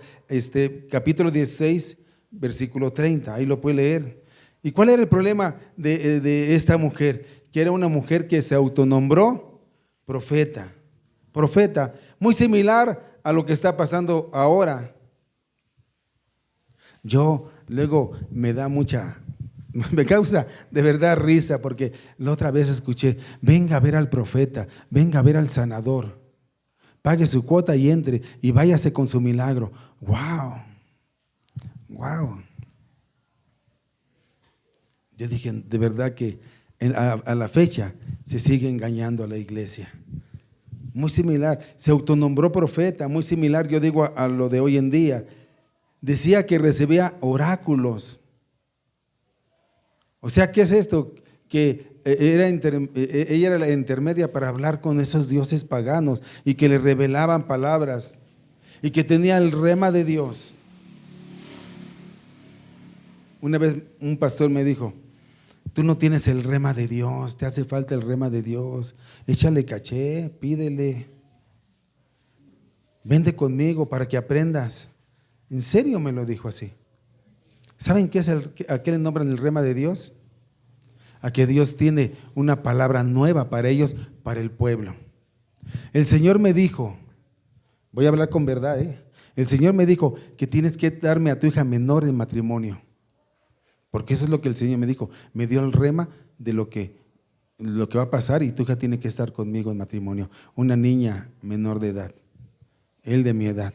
capítulo 16, versículo 30, ahí lo puede leer. ¿Y cuál era el problema de esta mujer? Que era una mujer que se autonombró profeta, muy similar a lo que está pasando ahora. Yo luego me causa de verdad risa, porque la otra vez escuché, venga a ver al profeta, venga a ver al sanador, pague su cuota y entre y váyase con su milagro. Wow. Yo dije, de verdad que a la fecha se sigue engañando a la iglesia. Muy similar, se autonombró profeta, muy similar, yo digo, a lo de hoy en día. Decía que recibía oráculos. O sea, ¿qué es esto? Que ella era la intermedia para hablar con esos dioses paganos y que le revelaban palabras y que tenía el rema de Dios. Una vez un pastor me dijo, tú no tienes el rema de Dios, te hace falta el rema de Dios, échale caché, pídele, vente conmigo para que aprendas. En serio me lo dijo así. ¿Saben qué es a qué le nombran el rema de Dios? A que Dios tiene una palabra nueva para ellos, para el pueblo. El Señor me dijo, voy a hablar con verdad, el Señor me dijo que tienes que darme a tu hija menor en matrimonio. Porque eso es lo que el Señor me dijo. Me dio el rema de lo que va a pasar, y tu hija tiene que estar conmigo en matrimonio. Una niña menor de edad, él de mi edad.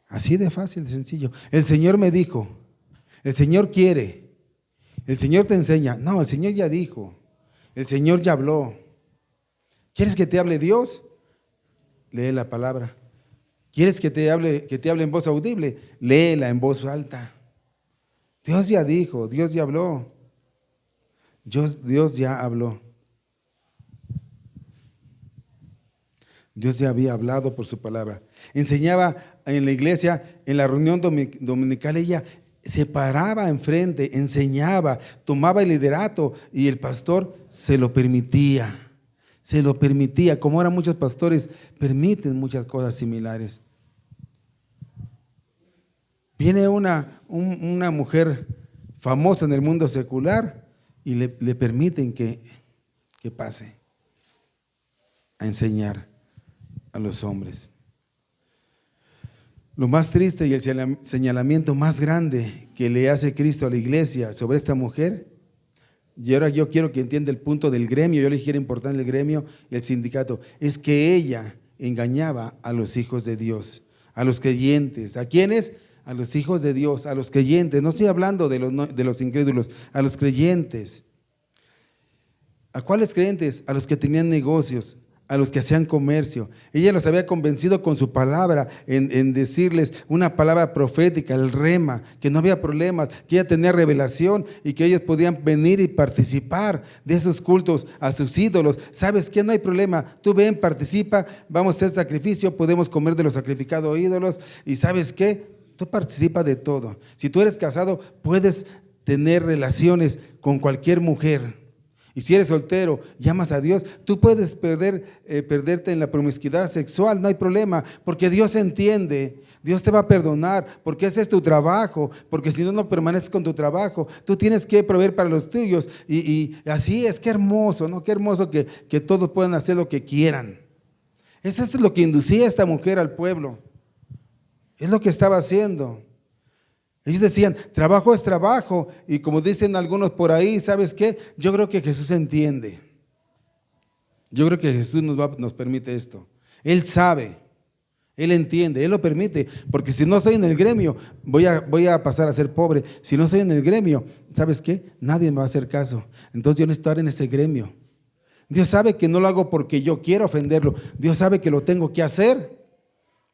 Así de fácil, de sencillo. El Señor me dijo, el Señor quiere, el Señor te enseña. No, el Señor ya dijo, el Señor ya habló. ¿Quieres que te hable Dios? Lee la palabra. ¿Quieres que te hable en voz audible? Léela en voz alta. Dios ya dijo, Dios ya habló. Dios ya habló. Dios ya había hablado por su palabra. Enseñaba en la iglesia, en la reunión dominical, ella se paraba enfrente, enseñaba, tomaba el liderato y el pastor se lo permitía. Se lo permitía. Como ahora muchos pastores permiten muchas cosas similares. Viene una mujer famosa en el mundo secular y le permiten que pase a enseñar a los hombres. Lo más triste y el señalamiento más grande que le hace Cristo a la iglesia sobre esta mujer, y ahora yo quiero que entienda el punto del gremio, yo le quiero importante el gremio y el sindicato, es que ella engañaba a los hijos de Dios, a los creyentes. ¿A quiénes? A los hijos de Dios, a los creyentes. No estoy hablando de los incrédulos, a los creyentes. ¿A cuáles creyentes? A los que tenían negocios, a los que hacían comercio. Ella los había convencido con su palabra, en decirles una palabra profética, el rema, que no había problemas, que ella tenía revelación y que ellos podían venir y participar de esos cultos a sus ídolos. ¿Sabes qué? No hay problema, tú ven, participa, vamos a hacer sacrificio, podemos comer de los sacrificados a ídolos y ¿sabes qué? Tú participa de todo. Si tú eres casado, puedes tener relaciones con cualquier mujer. Y si eres soltero, llamas a Dios, tú puedes perderte en la promiscuidad sexual, no hay problema, porque Dios entiende, Dios te va a perdonar, porque ese es tu trabajo, porque si no, no permaneces con tu trabajo, tú tienes que proveer para los tuyos, y así es, qué hermoso, ¿no? Qué hermoso que todos puedan hacer lo que quieran. Eso es lo que inducía a esta mujer al pueblo, es lo que estaba haciendo. Ellos decían, trabajo es trabajo, y como dicen algunos por ahí, ¿sabes qué? Yo creo que Jesús entiende. Yo creo que Jesús nos permite esto. Él sabe, Él entiende, Él lo permite, porque si no soy en el gremio, voy a pasar a ser pobre. Si no soy en el gremio, ¿sabes qué? Nadie me va a hacer caso. Entonces yo necesito estar en ese gremio. Dios sabe que no lo hago porque yo quiero ofenderlo. Dios sabe que lo tengo que hacer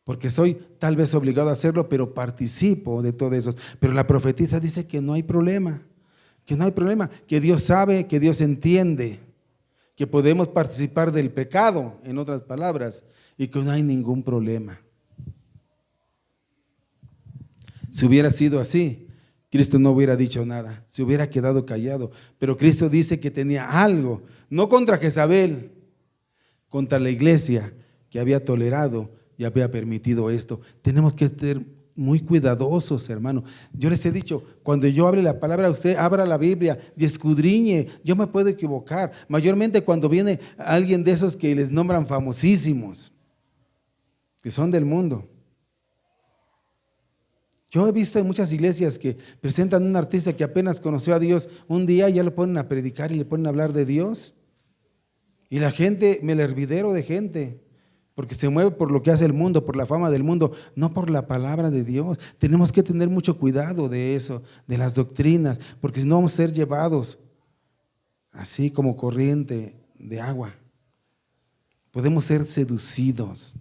porque soy tal vez obligado a hacerlo, pero participo de todo eso. Pero la profetisa dice que no hay problema, que Dios sabe, que Dios entiende, que podemos participar del pecado, en otras palabras, y que no hay ningún problema. Si hubiera sido así, Cristo no hubiera dicho nada, se hubiera quedado callado. Pero Cristo dice que tenía algo, no contra Jezabel, contra la iglesia que había tolerado y había permitido esto. Tenemos que ser muy cuidadosos, hermano. Yo les he dicho, cuando yo hable la palabra, usted abra la Biblia y escudriñe. Yo me puedo equivocar, mayormente cuando viene alguien de esos que les nombran famosísimos, que son del mundo. Yo he visto en muchas iglesias que presentan a un artista que apenas conoció a Dios un día y ya lo ponen a predicar y le ponen a hablar de Dios. Y la gente, me el hervidero de gente, porque se mueve por lo que hace el mundo, por la fama del mundo, no por la palabra de Dios. Tenemos que tener mucho cuidado de eso, de las doctrinas, porque si no vamos a ser llevados así como corriente de agua. Podemos ser seducidos,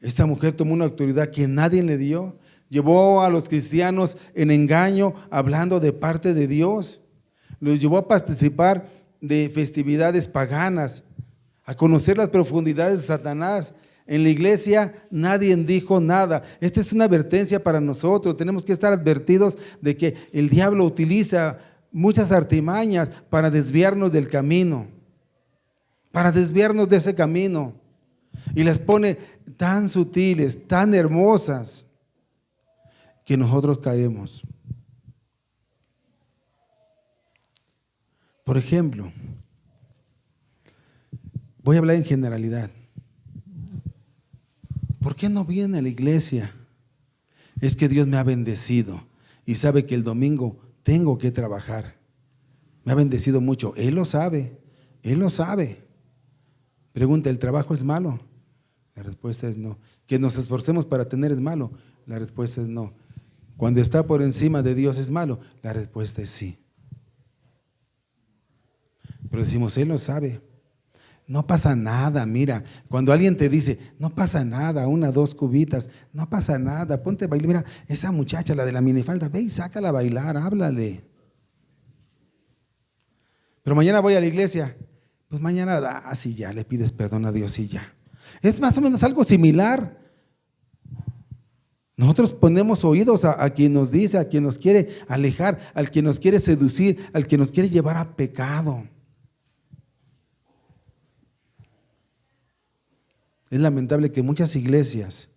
Esta mujer tomó una autoridad que nadie le dio, llevó a los cristianos en engaño, hablando de parte de Dios, los llevó a participar de festividades paganas, a conocer las profundidades de Satanás. En la iglesia nadie dijo nada. Esta es una advertencia para nosotros. Tenemos que estar advertidos de que el diablo utiliza muchas artimañas para desviarnos del camino, para desviarnos de ese camino, y las pone tan sutiles, tan hermosas, que nosotros caemos. Por ejemplo, voy a hablar en generalidad. ¿Por qué no viene a la iglesia? Es que Dios me ha bendecido y sabe que el domingo tengo que trabajar. Me ha bendecido mucho. Él lo sabe, Él lo sabe. Pregunta, ¿el trabajo es malo? La respuesta es no. ¿Que nos esforcemos para tener es malo? La respuesta es no. ¿Cuando está por encima de Dios es malo? La respuesta es sí. Pero decimos, Él lo sabe. No pasa nada, mira, cuando alguien te dice, no pasa nada, 1, 2 cubitas, no pasa nada, ponte a bailar, mira, esa muchacha, la de la minifalda, ve y sácala a bailar, háblale. Pero mañana voy a la iglesia pues mañana das y ya le pides perdón a Dios y ya. Es más o menos algo similar. Nosotros ponemos oídos a quien nos dice, a quien nos quiere alejar, al que nos quiere seducir, al que nos quiere llevar a pecado. Es lamentable que muchas iglesias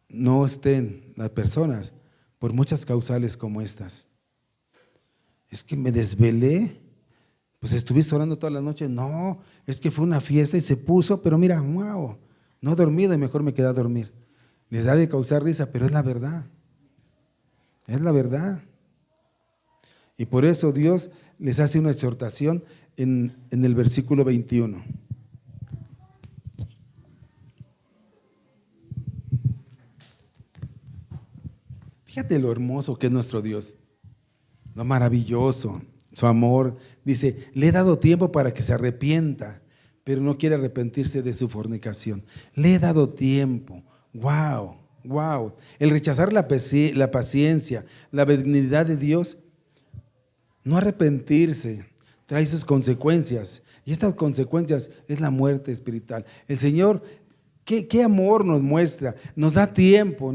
no estén las personas por muchas causales como estas. Es que me desvelé, pues estuviste orando toda la noche. No, es que fue una fiesta y se puso, pero mira, wow, no he dormido y mejor me quedé a dormir. Les da de causar risa, pero es la verdad. Es la verdad. Y por eso Dios les hace una exhortación en el versículo 21. Fíjate lo hermoso que es nuestro Dios, lo maravilloso, su amor. Dice, le he dado tiempo para que se arrepienta, pero no quiere arrepentirse de su fornicación. Le he dado tiempo. Wow, wow. El rechazar la paciencia, la benignidad de Dios, no arrepentirse, trae sus consecuencias. Y estas consecuencias es la muerte espiritual. El Señor, ¿qué amor nos muestra? Nos da tiempo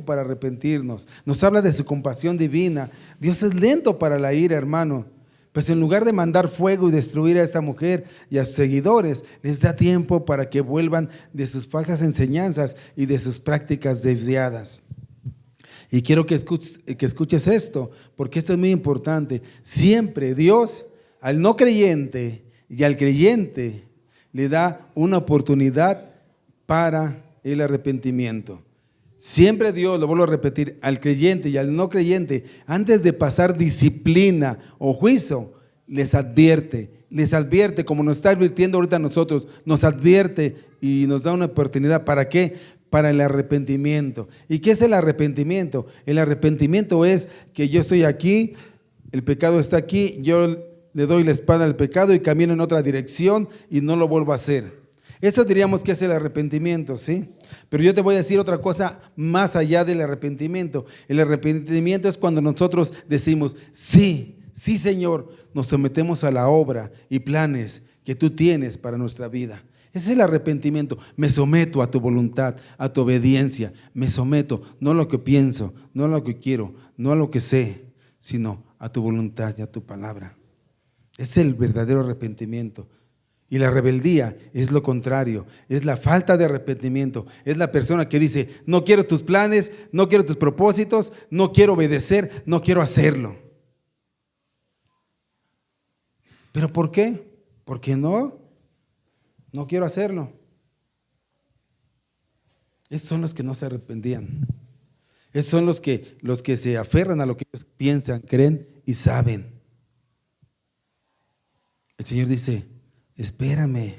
para arrepentirnos. Nos habla de su compasión divina. Dios es lento para la ira, hermano. Pues en lugar de mandar fuego y destruir a esta mujer y a sus seguidores, les da tiempo para que vuelvan de sus falsas enseñanzas y de sus prácticas desviadas. Y quiero que escuches esto, porque esto es muy importante. Siempre Dios al no creyente y al creyente le da una oportunidad para el arrepentimiento. Siempre Dios, lo vuelvo a repetir, al creyente y al no creyente, antes de pasar disciplina o juicio, les advierte, como nos está advirtiendo ahorita a nosotros, nos advierte y nos da una oportunidad. ¿Para qué? Para el arrepentimiento. ¿Y qué es el arrepentimiento? El arrepentimiento es que yo estoy aquí, el pecado está aquí, yo le doy la espalda al pecado y camino en otra dirección y no lo vuelvo a hacer. Eso diríamos que es el arrepentimiento, ¿sí? Pero yo te voy a decir otra cosa más allá del arrepentimiento. El arrepentimiento es cuando nosotros decimos, sí, sí Señor, nos sometemos a la obra y planes que tú tienes para nuestra vida. Ese es el arrepentimiento. Me someto a tu voluntad, a tu obediencia. Me someto, no a lo que pienso, no a lo que quiero, no a lo que sé, sino a tu voluntad y a tu palabra. Es el verdadero arrepentimiento. Y la rebeldía es lo contrario, es la falta de arrepentimiento. Es la persona que dice, no quiero tus planes, no quiero tus propósitos, no quiero obedecer, no quiero hacerlo. ¿Pero por qué? Porque no quiero hacerlo. Esos son los que no se arrepentían. Esos son los que se aferran a lo que ellos piensan, creen y saben. El Señor dice, espérame,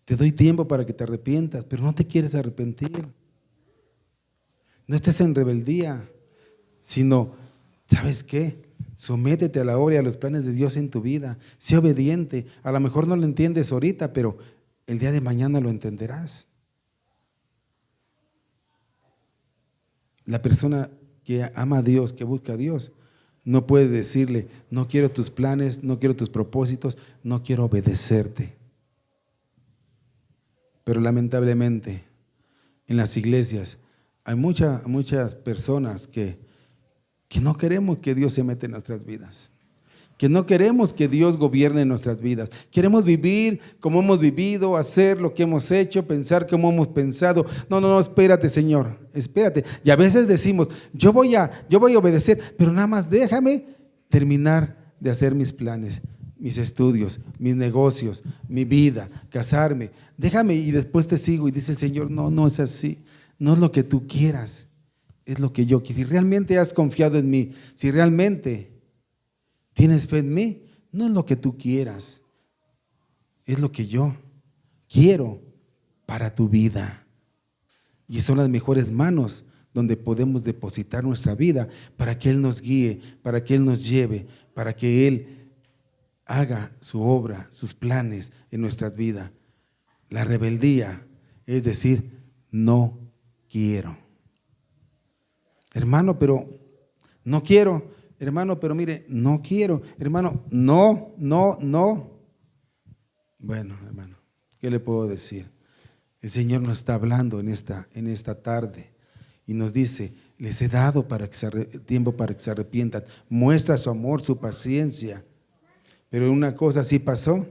te doy tiempo para que te arrepientas, pero no te quieres arrepentir. No estés en rebeldía, sino, ¿sabes qué? Sométete a la obra y a los planes de Dios en tu vida. Sé obediente. A lo mejor no lo entiendes ahorita, pero el día de mañana lo entenderás. La persona que ama a Dios, que busca a Dios, no puede decirle, no quiero tus planes, no quiero tus propósitos, no quiero obedecerte. Pero lamentablemente en las iglesias hay muchas personas que no queremos que Dios se meta en nuestras vidas, que no queremos que Dios gobierne nuestras vidas. Queremos vivir como hemos vivido, hacer lo que hemos hecho, pensar como hemos pensado. No, espérate, Señor, espérate. Y a veces decimos, yo voy a obedecer, pero nada más déjame terminar de hacer mis planes, mis estudios, mis negocios, mi vida, casarme. Déjame y después te sigo. Y dice el Señor, no es así. No es lo que tú quieras, es lo que yo quiero. Si realmente has confiado en mí, si realmente tienes fe en mí, no es lo que tú quieras, es lo que yo quiero para tu vida. Y son las mejores manos donde podemos depositar nuestra vida para que Él nos guíe, para que Él nos lleve, para que Él haga su obra, sus planes en nuestras vidas. La rebeldía es decir, no quiero. Hermano, pero no quiero. Hermano, pero mire, no quiero. Hermano, no. Bueno, hermano, ¿qué le puedo decir? El Señor nos está hablando en esta tarde y nos dice, les he dado tiempo para que se arrepientan. Muestra su amor, su paciencia. Pero una cosa sí pasó.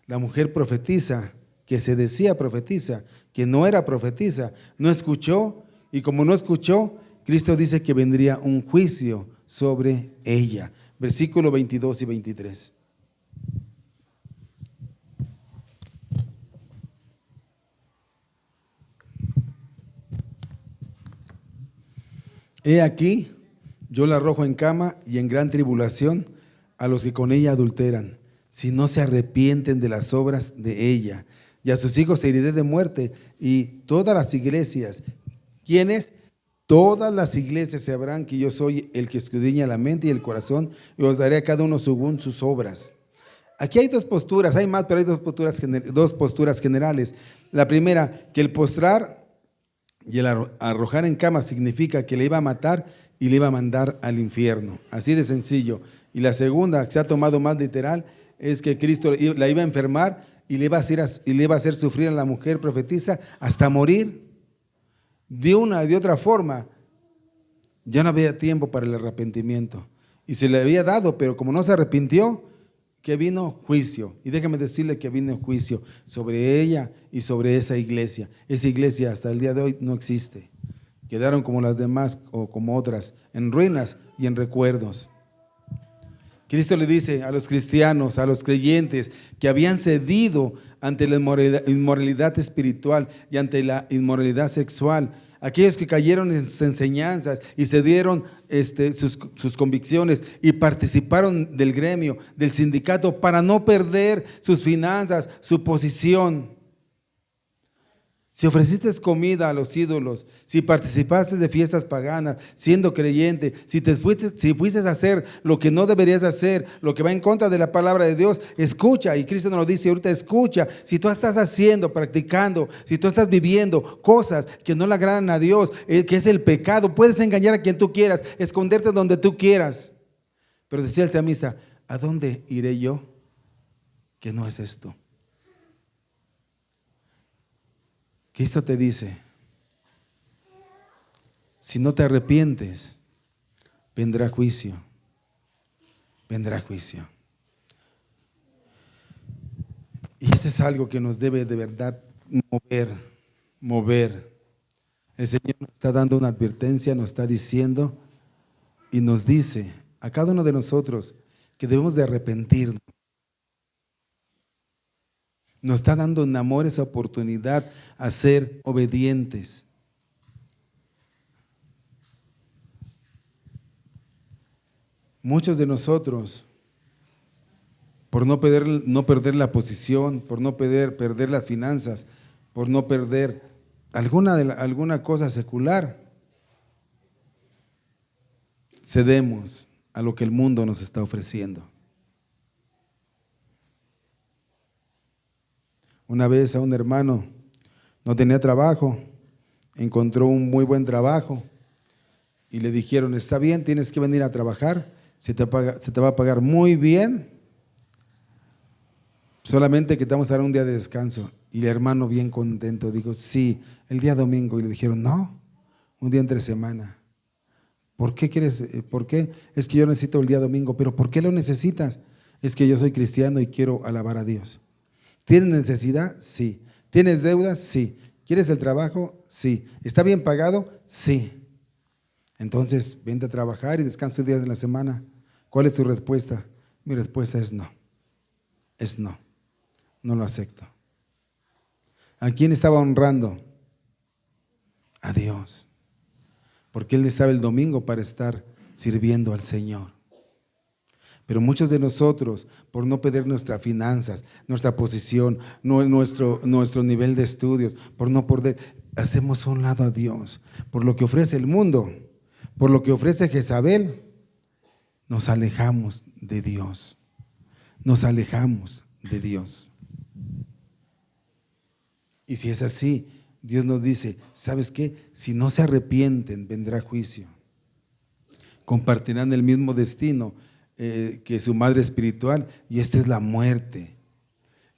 La mujer profetiza, que se decía profetiza, que no era profetiza, no escuchó, y como no escuchó, Cristo dice que vendría un juicio sobre ella. Versículo 22 y 23. He aquí, yo la arrojo en cama y en gran tribulación a los que con ella adulteran, si no se arrepienten de las obras de ella. Y a sus hijos heriré de muerte, y todas las iglesias, ¿quiénes? Todas las iglesias sabrán que yo soy el que escudriña la mente y el corazón, y os daré a cada uno según sus obras. Aquí hay dos posturas, hay más, pero hay dos posturas generales. La primera, que el postrar y el arrojar en cama significa que le iba a matar y le iba a mandar al infierno. Así de sencillo. Y la segunda, que se ha tomado más literal, es que Cristo la iba a enfermar y le iba a hacer sufrir a la mujer profetisa hasta morir. De una y de otra forma, ya no había tiempo para el arrepentimiento. Y se le había dado, pero como no se arrepintió, que vino juicio. Y déjame decirle que vino juicio sobre ella y sobre esa iglesia. Esa iglesia hasta el día de hoy no existe. Quedaron como las demás o como otras, en ruinas y en recuerdos. Cristo le dice a los cristianos, a los creyentes que habían cedido ante la inmoralidad espiritual y ante la inmoralidad sexual, aquellos que cayeron en sus enseñanzas y cedieron sus convicciones y participaron del gremio, del sindicato, para no perder sus finanzas, su posición. Si ofreciste comida a los ídolos, si participaste de fiestas paganas, siendo creyente, si fuiste a hacer lo que no deberías hacer, lo que va en contra de la palabra de Dios, escucha, y Cristo nos lo dice ahorita, escucha. Si tú estás haciendo, practicando, si tú estás viviendo cosas que no le agradan a Dios, que es el pecado, puedes engañar a quien tú quieras, esconderte donde tú quieras. Pero decía el salmista, ¿a dónde iré yo? Que no es esto. Cristo te dice, si no te arrepientes, vendrá juicio, vendrá juicio. Y eso es algo que nos debe de verdad mover. El Señor nos está dando una advertencia, nos está diciendo y nos dice a cada uno de nosotros que debemos de arrepentirnos. Nos está dando en amor esa oportunidad a ser obedientes. Muchos de nosotros, por no perder la posición, por no perder las finanzas, por no perder alguna cosa secular, cedemos a lo que el mundo nos está ofreciendo. Una vez a un hermano no tenía trabajo, encontró un muy buen trabajo y le dijeron, está bien, tienes que venir a trabajar, se te va a pagar muy bien, solamente que te vamos a dar un día de descanso. Y el hermano bien contento dijo, sí, el día domingo. Y le dijeron, no, un día entre semana. ¿Por qué quieres? ¿Por qué? Es que yo necesito el día domingo. ¿Pero por qué lo necesitas? Es que yo soy cristiano y quiero alabar a Dios. ¿Tienes necesidad? Sí. ¿Tienes deudas? Sí. ¿Quieres el trabajo? Sí. ¿Está bien pagado? Sí. Entonces, vente a trabajar y descansa días de la semana. ¿Cuál es tu respuesta? Mi respuesta es no. Es no. No lo acepto. ¿A quién estaba honrando? A Dios. Porque Él estaba el domingo para estar sirviendo al Señor. Pero muchos de nosotros, por no perder nuestras finanzas, nuestra posición, nuestro nivel de estudios, por no perder, hacemos a un lado a Dios. Por lo que ofrece el mundo, por lo que ofrece Jezabel, nos alejamos de Dios. Nos alejamos de Dios. Y si es así, Dios nos dice, ¿sabes qué? Si no se arrepienten, vendrá juicio. Compartirán el mismo destino que su madre espiritual, y esta es la muerte.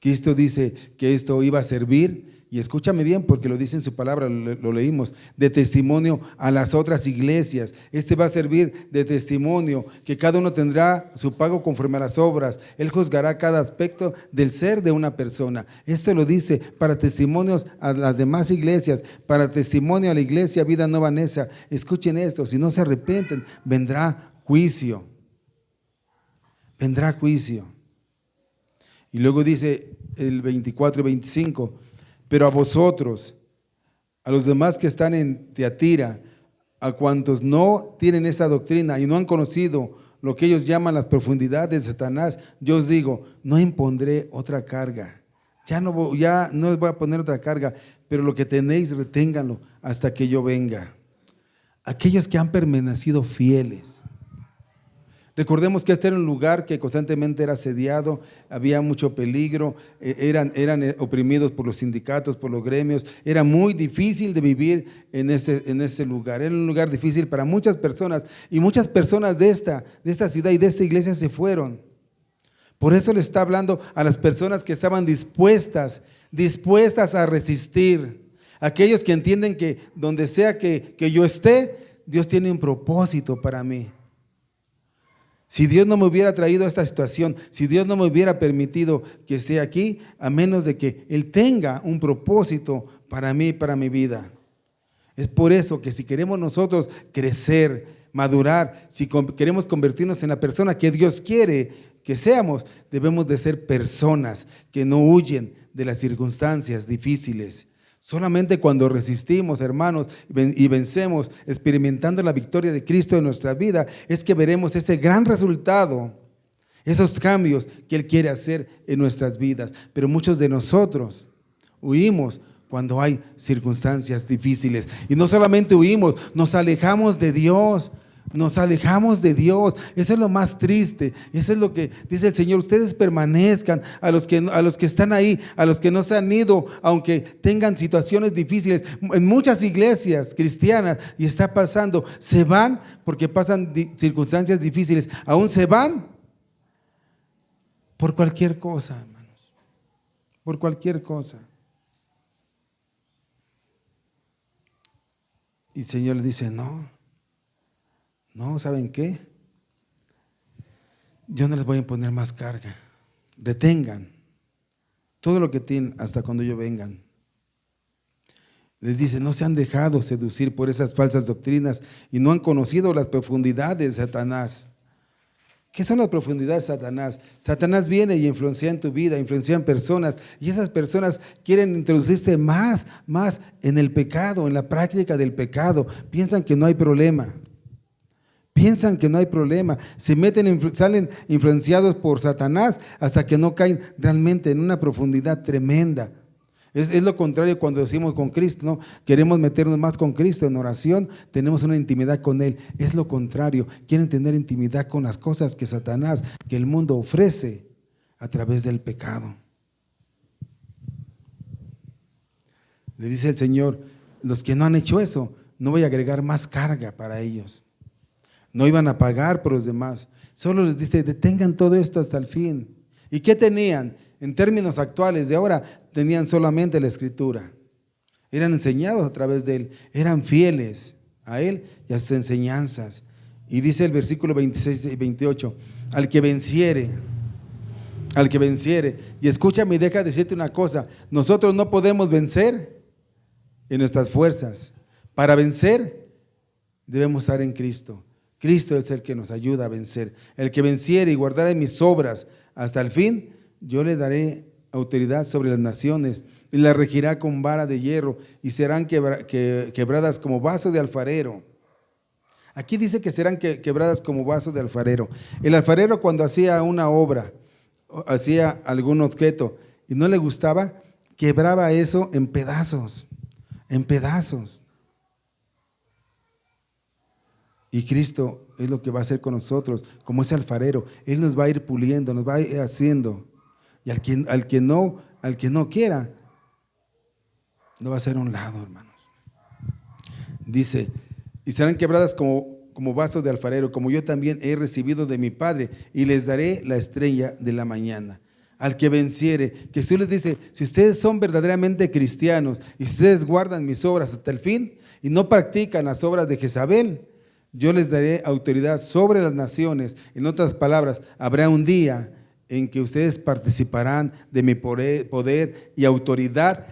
Cristo dice que esto iba a servir, y escúchame bien porque lo dice en su palabra, lo leímos, de testimonio a las otras iglesias. Este va a servir de testimonio, que cada uno tendrá su pago conforme a las obras. Él juzgará cada aspecto del ser de una persona. Esto lo dice para testimonios a las demás iglesias, para testimonio a la iglesia Vida Nueva Neza. Escuchen esto, si no se arrepienten, vendrá juicio. Vendrá juicio. Y luego dice el 24 y 25, pero a vosotros, a los demás que están en Tiatira, a cuantos no tienen esa doctrina y no han conocido lo que ellos llaman las profundidades de Satanás, yo os digo, no impondré otra carga. Ya no les voy a poner otra carga, pero lo que tenéis, reténganlo hasta que yo venga. Aquellos que han permanecido fieles. Recordemos que este era un lugar que constantemente era asediado, había mucho peligro, eran oprimidos por los sindicatos, por los gremios. Era muy difícil de vivir en este lugar. Era un lugar difícil para muchas personas, y muchas personas de esta ciudad y de esta iglesia se fueron. Por eso le está hablando a las personas que estaban dispuestas a resistir. Aquellos que entienden que donde sea que yo esté, Dios tiene un propósito para mí. Si Dios no me hubiera traído a esta situación, si Dios no me hubiera permitido que esté aquí, a menos de que Él tenga un propósito para mí, para mi vida. Es por eso que si queremos nosotros crecer, madurar, si queremos convertirnos en la persona que Dios quiere que seamos, debemos de ser personas que no huyen de las circunstancias difíciles. Solamente cuando resistimos, hermanos, y vencemos, experimentando la victoria de Cristo en nuestra vida, es que veremos ese gran resultado, esos cambios que Él quiere hacer en nuestras vidas. Pero muchos de nosotros huimos cuando hay circunstancias difíciles. Y no solamente huimos, nos alejamos de Dios. Nos alejamos de Dios. Eso es lo más triste. Eso es lo que dice el Señor. Ustedes permanezcan, a los que están ahí, a los que no se han ido, aunque tengan situaciones difíciles. En muchas iglesias cristianas, y está pasando, se van porque pasan circunstancias difíciles. Aún se van por cualquier cosa, hermanos. Por cualquier cosa. Y el Señor le dice, no, ¿saben qué? Yo no les voy a imponer más carga. Detengan todo lo que tienen hasta cuando yo vengan. Les dice, no se han dejado seducir por esas falsas doctrinas y no han conocido las profundidades de Satanás. ¿Qué son las profundidades de Satanás? Satanás viene y influencia en tu vida, influencia en personas, y esas personas quieren introducirse más en el pecado, en la práctica del pecado. Piensan que no hay problema. Piensan que no hay problema, salen influenciados por Satanás hasta que no caen realmente en una profundidad tremenda. Es lo contrario cuando decimos con Cristo, ¿no? Queremos meternos más con Cristo en oración, tenemos una intimidad con Él. Es lo contrario, quieren tener intimidad con las cosas que Satanás, que el mundo ofrece a través del pecado. Le dice el Señor, los que no han hecho eso, no voy a agregar más carga para ellos. No iban a pagar por los demás. Solo les dice, detengan todo esto hasta el fin. ¿Y qué tenían? En términos actuales de ahora, tenían solamente la Escritura. Eran enseñados a través de Él. Eran fieles a Él y a sus enseñanzas. Y dice el versículo 26 y 28, al que venciere, y escúchame y deja decirte una cosa, nosotros no podemos vencer en nuestras fuerzas. Para vencer, debemos estar en Cristo. Cristo es el que nos ayuda a vencer. El que venciere y guardare mis obras hasta el fin, yo le daré autoridad sobre las naciones y las regirá con vara de hierro y serán quebradas como vaso de alfarero. Aquí dice que serán quebradas como vaso de alfarero. El alfarero, cuando hacía una obra, hacía algún objeto y no le gustaba, quebraba eso en pedazos. Y Cristo es lo que va a hacer con nosotros, como ese alfarero. Él nos va a ir puliendo, nos va a ir haciendo. Y al que no quiera, lo va a hacer a un lado, hermanos. Dice, y serán quebradas como vasos de alfarero, como yo también he recibido de mi Padre, y les daré la estrella de la mañana. al que venciere. Jesús les dice, si ustedes son verdaderamente cristianos y ustedes guardan mis obras hasta el fin y no practican las obras de Jezabel, yo les daré autoridad sobre las naciones. En otras palabras, habrá un día en que ustedes participarán de mi poder y autoridad.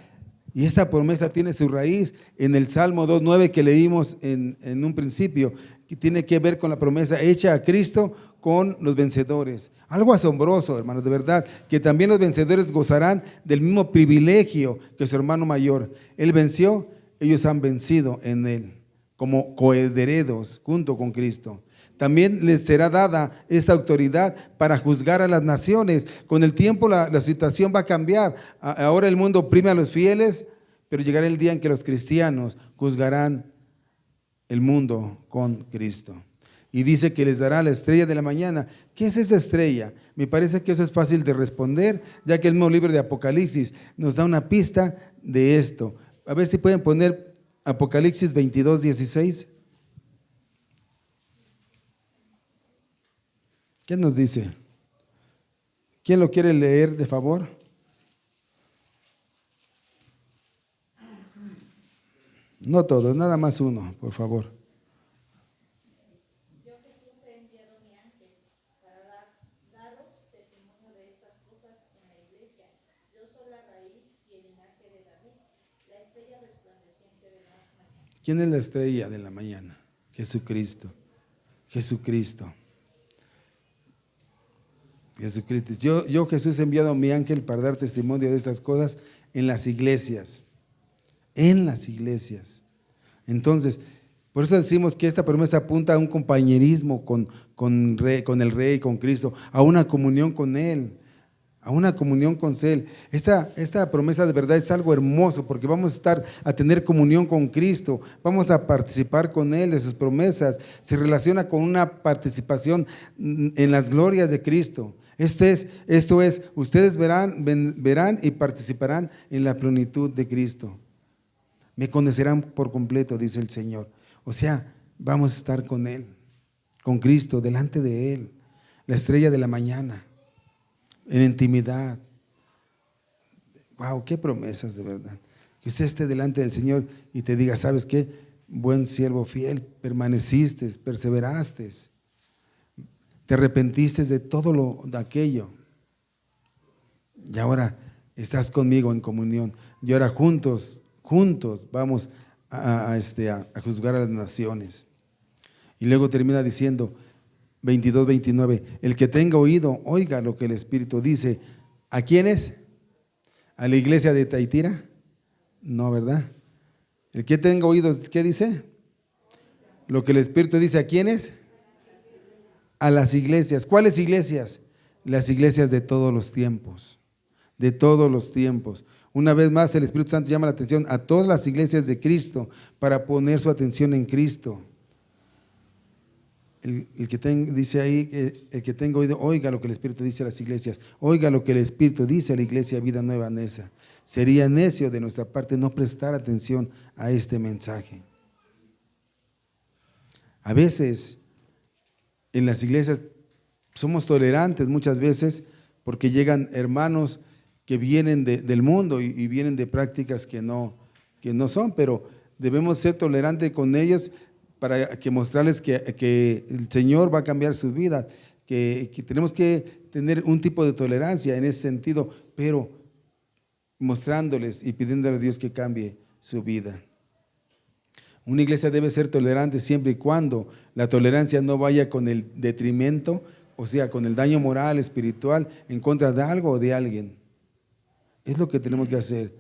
Y esta promesa tiene su raíz en el Salmo 2:9 que leímos en un principio, que tiene que ver con la promesa hecha a Cristo con los vencedores. Algo asombroso, hermanos, de verdad, que también los vencedores gozarán del mismo privilegio que su hermano mayor. Él venció, ellos han vencido en él, como coherederos junto con Cristo. También les será dada esta autoridad para juzgar a las naciones. Con el tiempo la situación va a cambiar. Ahora el mundo oprime a los fieles, pero llegará el día en que los cristianos juzgarán el mundo con Cristo. Y dice que les dará la estrella de la mañana. ¿Qué es esa estrella? Me parece que eso es fácil de responder, ya que el mismo libro de Apocalipsis nos da una pista de esto. A ver si pueden poner Apocalipsis 22:16. ¿Qué nos dice? ¿Quién lo quiere leer de favor? No todos, nada más uno, por favor. Yo Jesús he enviado mi ángel para daros testimonio de estas cosas en la iglesia. Yo soy la raíz y el linaje de David, la estrella resplandeciente de la mañana. ¿Quién es la estrella de la mañana? Jesucristo. Jesucristo. Jesucristo. Yo Jesús he enviado a mi ángel para dar testimonio de estas cosas en las iglesias. En las iglesias. Entonces, por eso decimos que esta promesa apunta a un compañerismo con el Rey, con Cristo, a una comunión con Él, a una comunión con Él. Esta promesa de verdad es algo hermoso porque vamos a tener comunión con Cristo, vamos a participar con Él de sus promesas. Se relaciona con una participación en las glorias de Cristo. Esto es, ustedes verán y participarán en la plenitud de Cristo. Me conocerán por completo, dice el Señor. O sea, vamos a estar con Él, con Cristo, delante de Él, la estrella de la mañana, en intimidad. Wow, qué promesas de verdad. Que usted esté delante del Señor y te diga, ¿sabes qué? Buen siervo fiel, permaneciste, perseveraste, te arrepentiste de todo de aquello. Y ahora estás conmigo en comunión. Y ahora juntos vamos a juzgar a las naciones. Y luego termina diciendo 22-29, el que tenga oído, oiga lo que el Espíritu dice. ¿A quiénes? ¿A la iglesia de Thyatira? No, ¿verdad? El que tenga oído, ¿qué dice? Lo que el Espíritu dice, ¿a quiénes? A las iglesias. ¿Cuáles iglesias? Las iglesias de todos los tiempos. De todos los tiempos. Una vez más el Espíritu Santo llama la atención a todas las iglesias de Cristo para poner su atención en Cristo. Dice ahí, el que tenga oído, oiga lo que el Espíritu dice a las iglesias, oiga lo que el Espíritu dice a la iglesia Vida Nueva Neza. Sería necio de nuestra parte no prestar atención a este mensaje. A veces en las iglesias somos tolerantes muchas veces porque llegan hermanos que vienen del mundo y vienen de prácticas que no son, pero debemos ser tolerantes con ellos para mostrarles que el Señor va a cambiar sus vidas, que tenemos que tener un tipo de tolerancia en ese sentido, pero mostrándoles y pidiéndole a Dios que cambie su vida. Una iglesia debe ser tolerante siempre y cuando la tolerancia no vaya con el detrimento, o sea, con el daño moral, espiritual, en contra de algo o de alguien. Es lo que tenemos que hacer.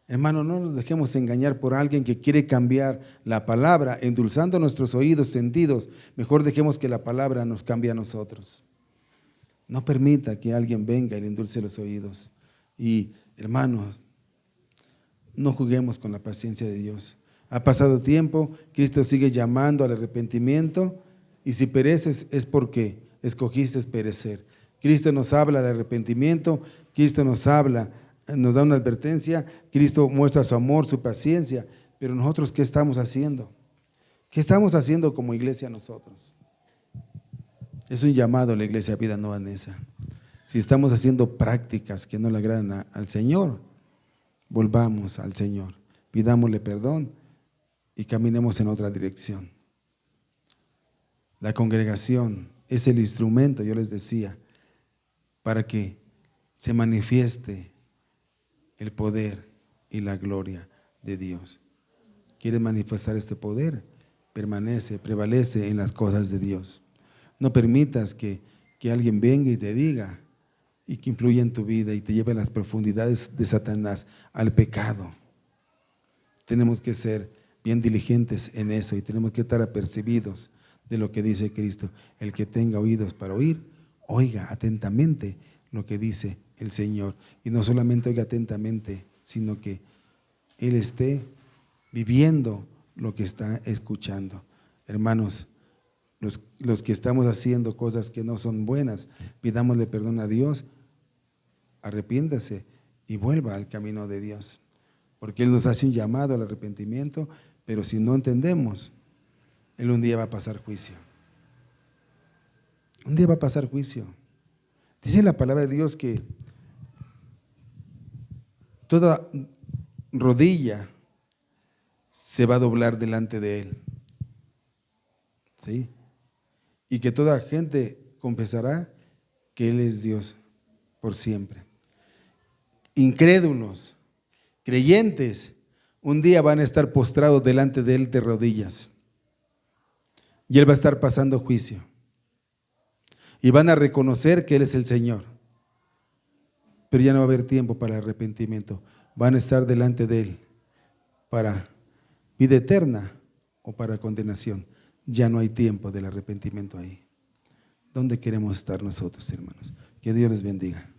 Hermano, no nos dejemos engañar por alguien que quiere cambiar la palabra, endulzando nuestros oídos, sentidos. Mejor dejemos que la palabra nos cambie a nosotros. No permita que alguien venga y le endulce los oídos. Y, hermanos, no juguemos con la paciencia de Dios. Ha pasado tiempo, Cristo sigue llamando al arrepentimiento, y si pereces es porque escogiste perecer. Cristo nos habla de arrepentimiento, Cristo nos habla, nos da una advertencia, Cristo muestra su amor, su paciencia, pero nosotros, ¿qué estamos haciendo? ¿Qué estamos haciendo como iglesia nosotros? Es un llamado a la iglesia Vida Nueva Neza. Si estamos haciendo prácticas que no le agradan al Señor, volvamos al Señor, pidámosle perdón y caminemos en otra dirección. La congregación es el instrumento, yo les decía, para que se manifieste el poder y la gloria de Dios. ¿Quieres manifestar este poder? Prevalece en las cosas de Dios. No permitas que alguien venga y te diga y que influya en tu vida y te lleve a las profundidades de Satanás, al pecado. Tenemos que ser bien diligentes en eso y tenemos que estar apercibidos de lo que dice Cristo. El que tenga oídos para oír, oiga atentamente lo que dice el Señor. Y no solamente oiga atentamente, sino que Él esté viviendo lo que está escuchando. Hermanos, los que estamos haciendo cosas que no son buenas, pidámosle perdón a Dios, arrepiéntase y vuelva al camino de Dios, porque Él nos hace un llamado al arrepentimiento, pero si no entendemos, Él un día va a pasar juicio. Un día va a pasar juicio. Dice la palabra de Dios que toda rodilla se va a doblar delante de Él, ¿sí? Y que toda gente confesará que Él es Dios por siempre. Incrédulos, creyentes, un día van a estar postrados delante de Él de rodillas y Él va a estar pasando juicio y van a reconocer que Él es el Señor, pero ya no va a haber tiempo para arrepentimiento. Van a estar delante de Él para vida eterna o para condenación. Ya no hay tiempo del arrepentimiento ahí. ¿Dónde queremos estar nosotros, hermanos? Que Dios les bendiga.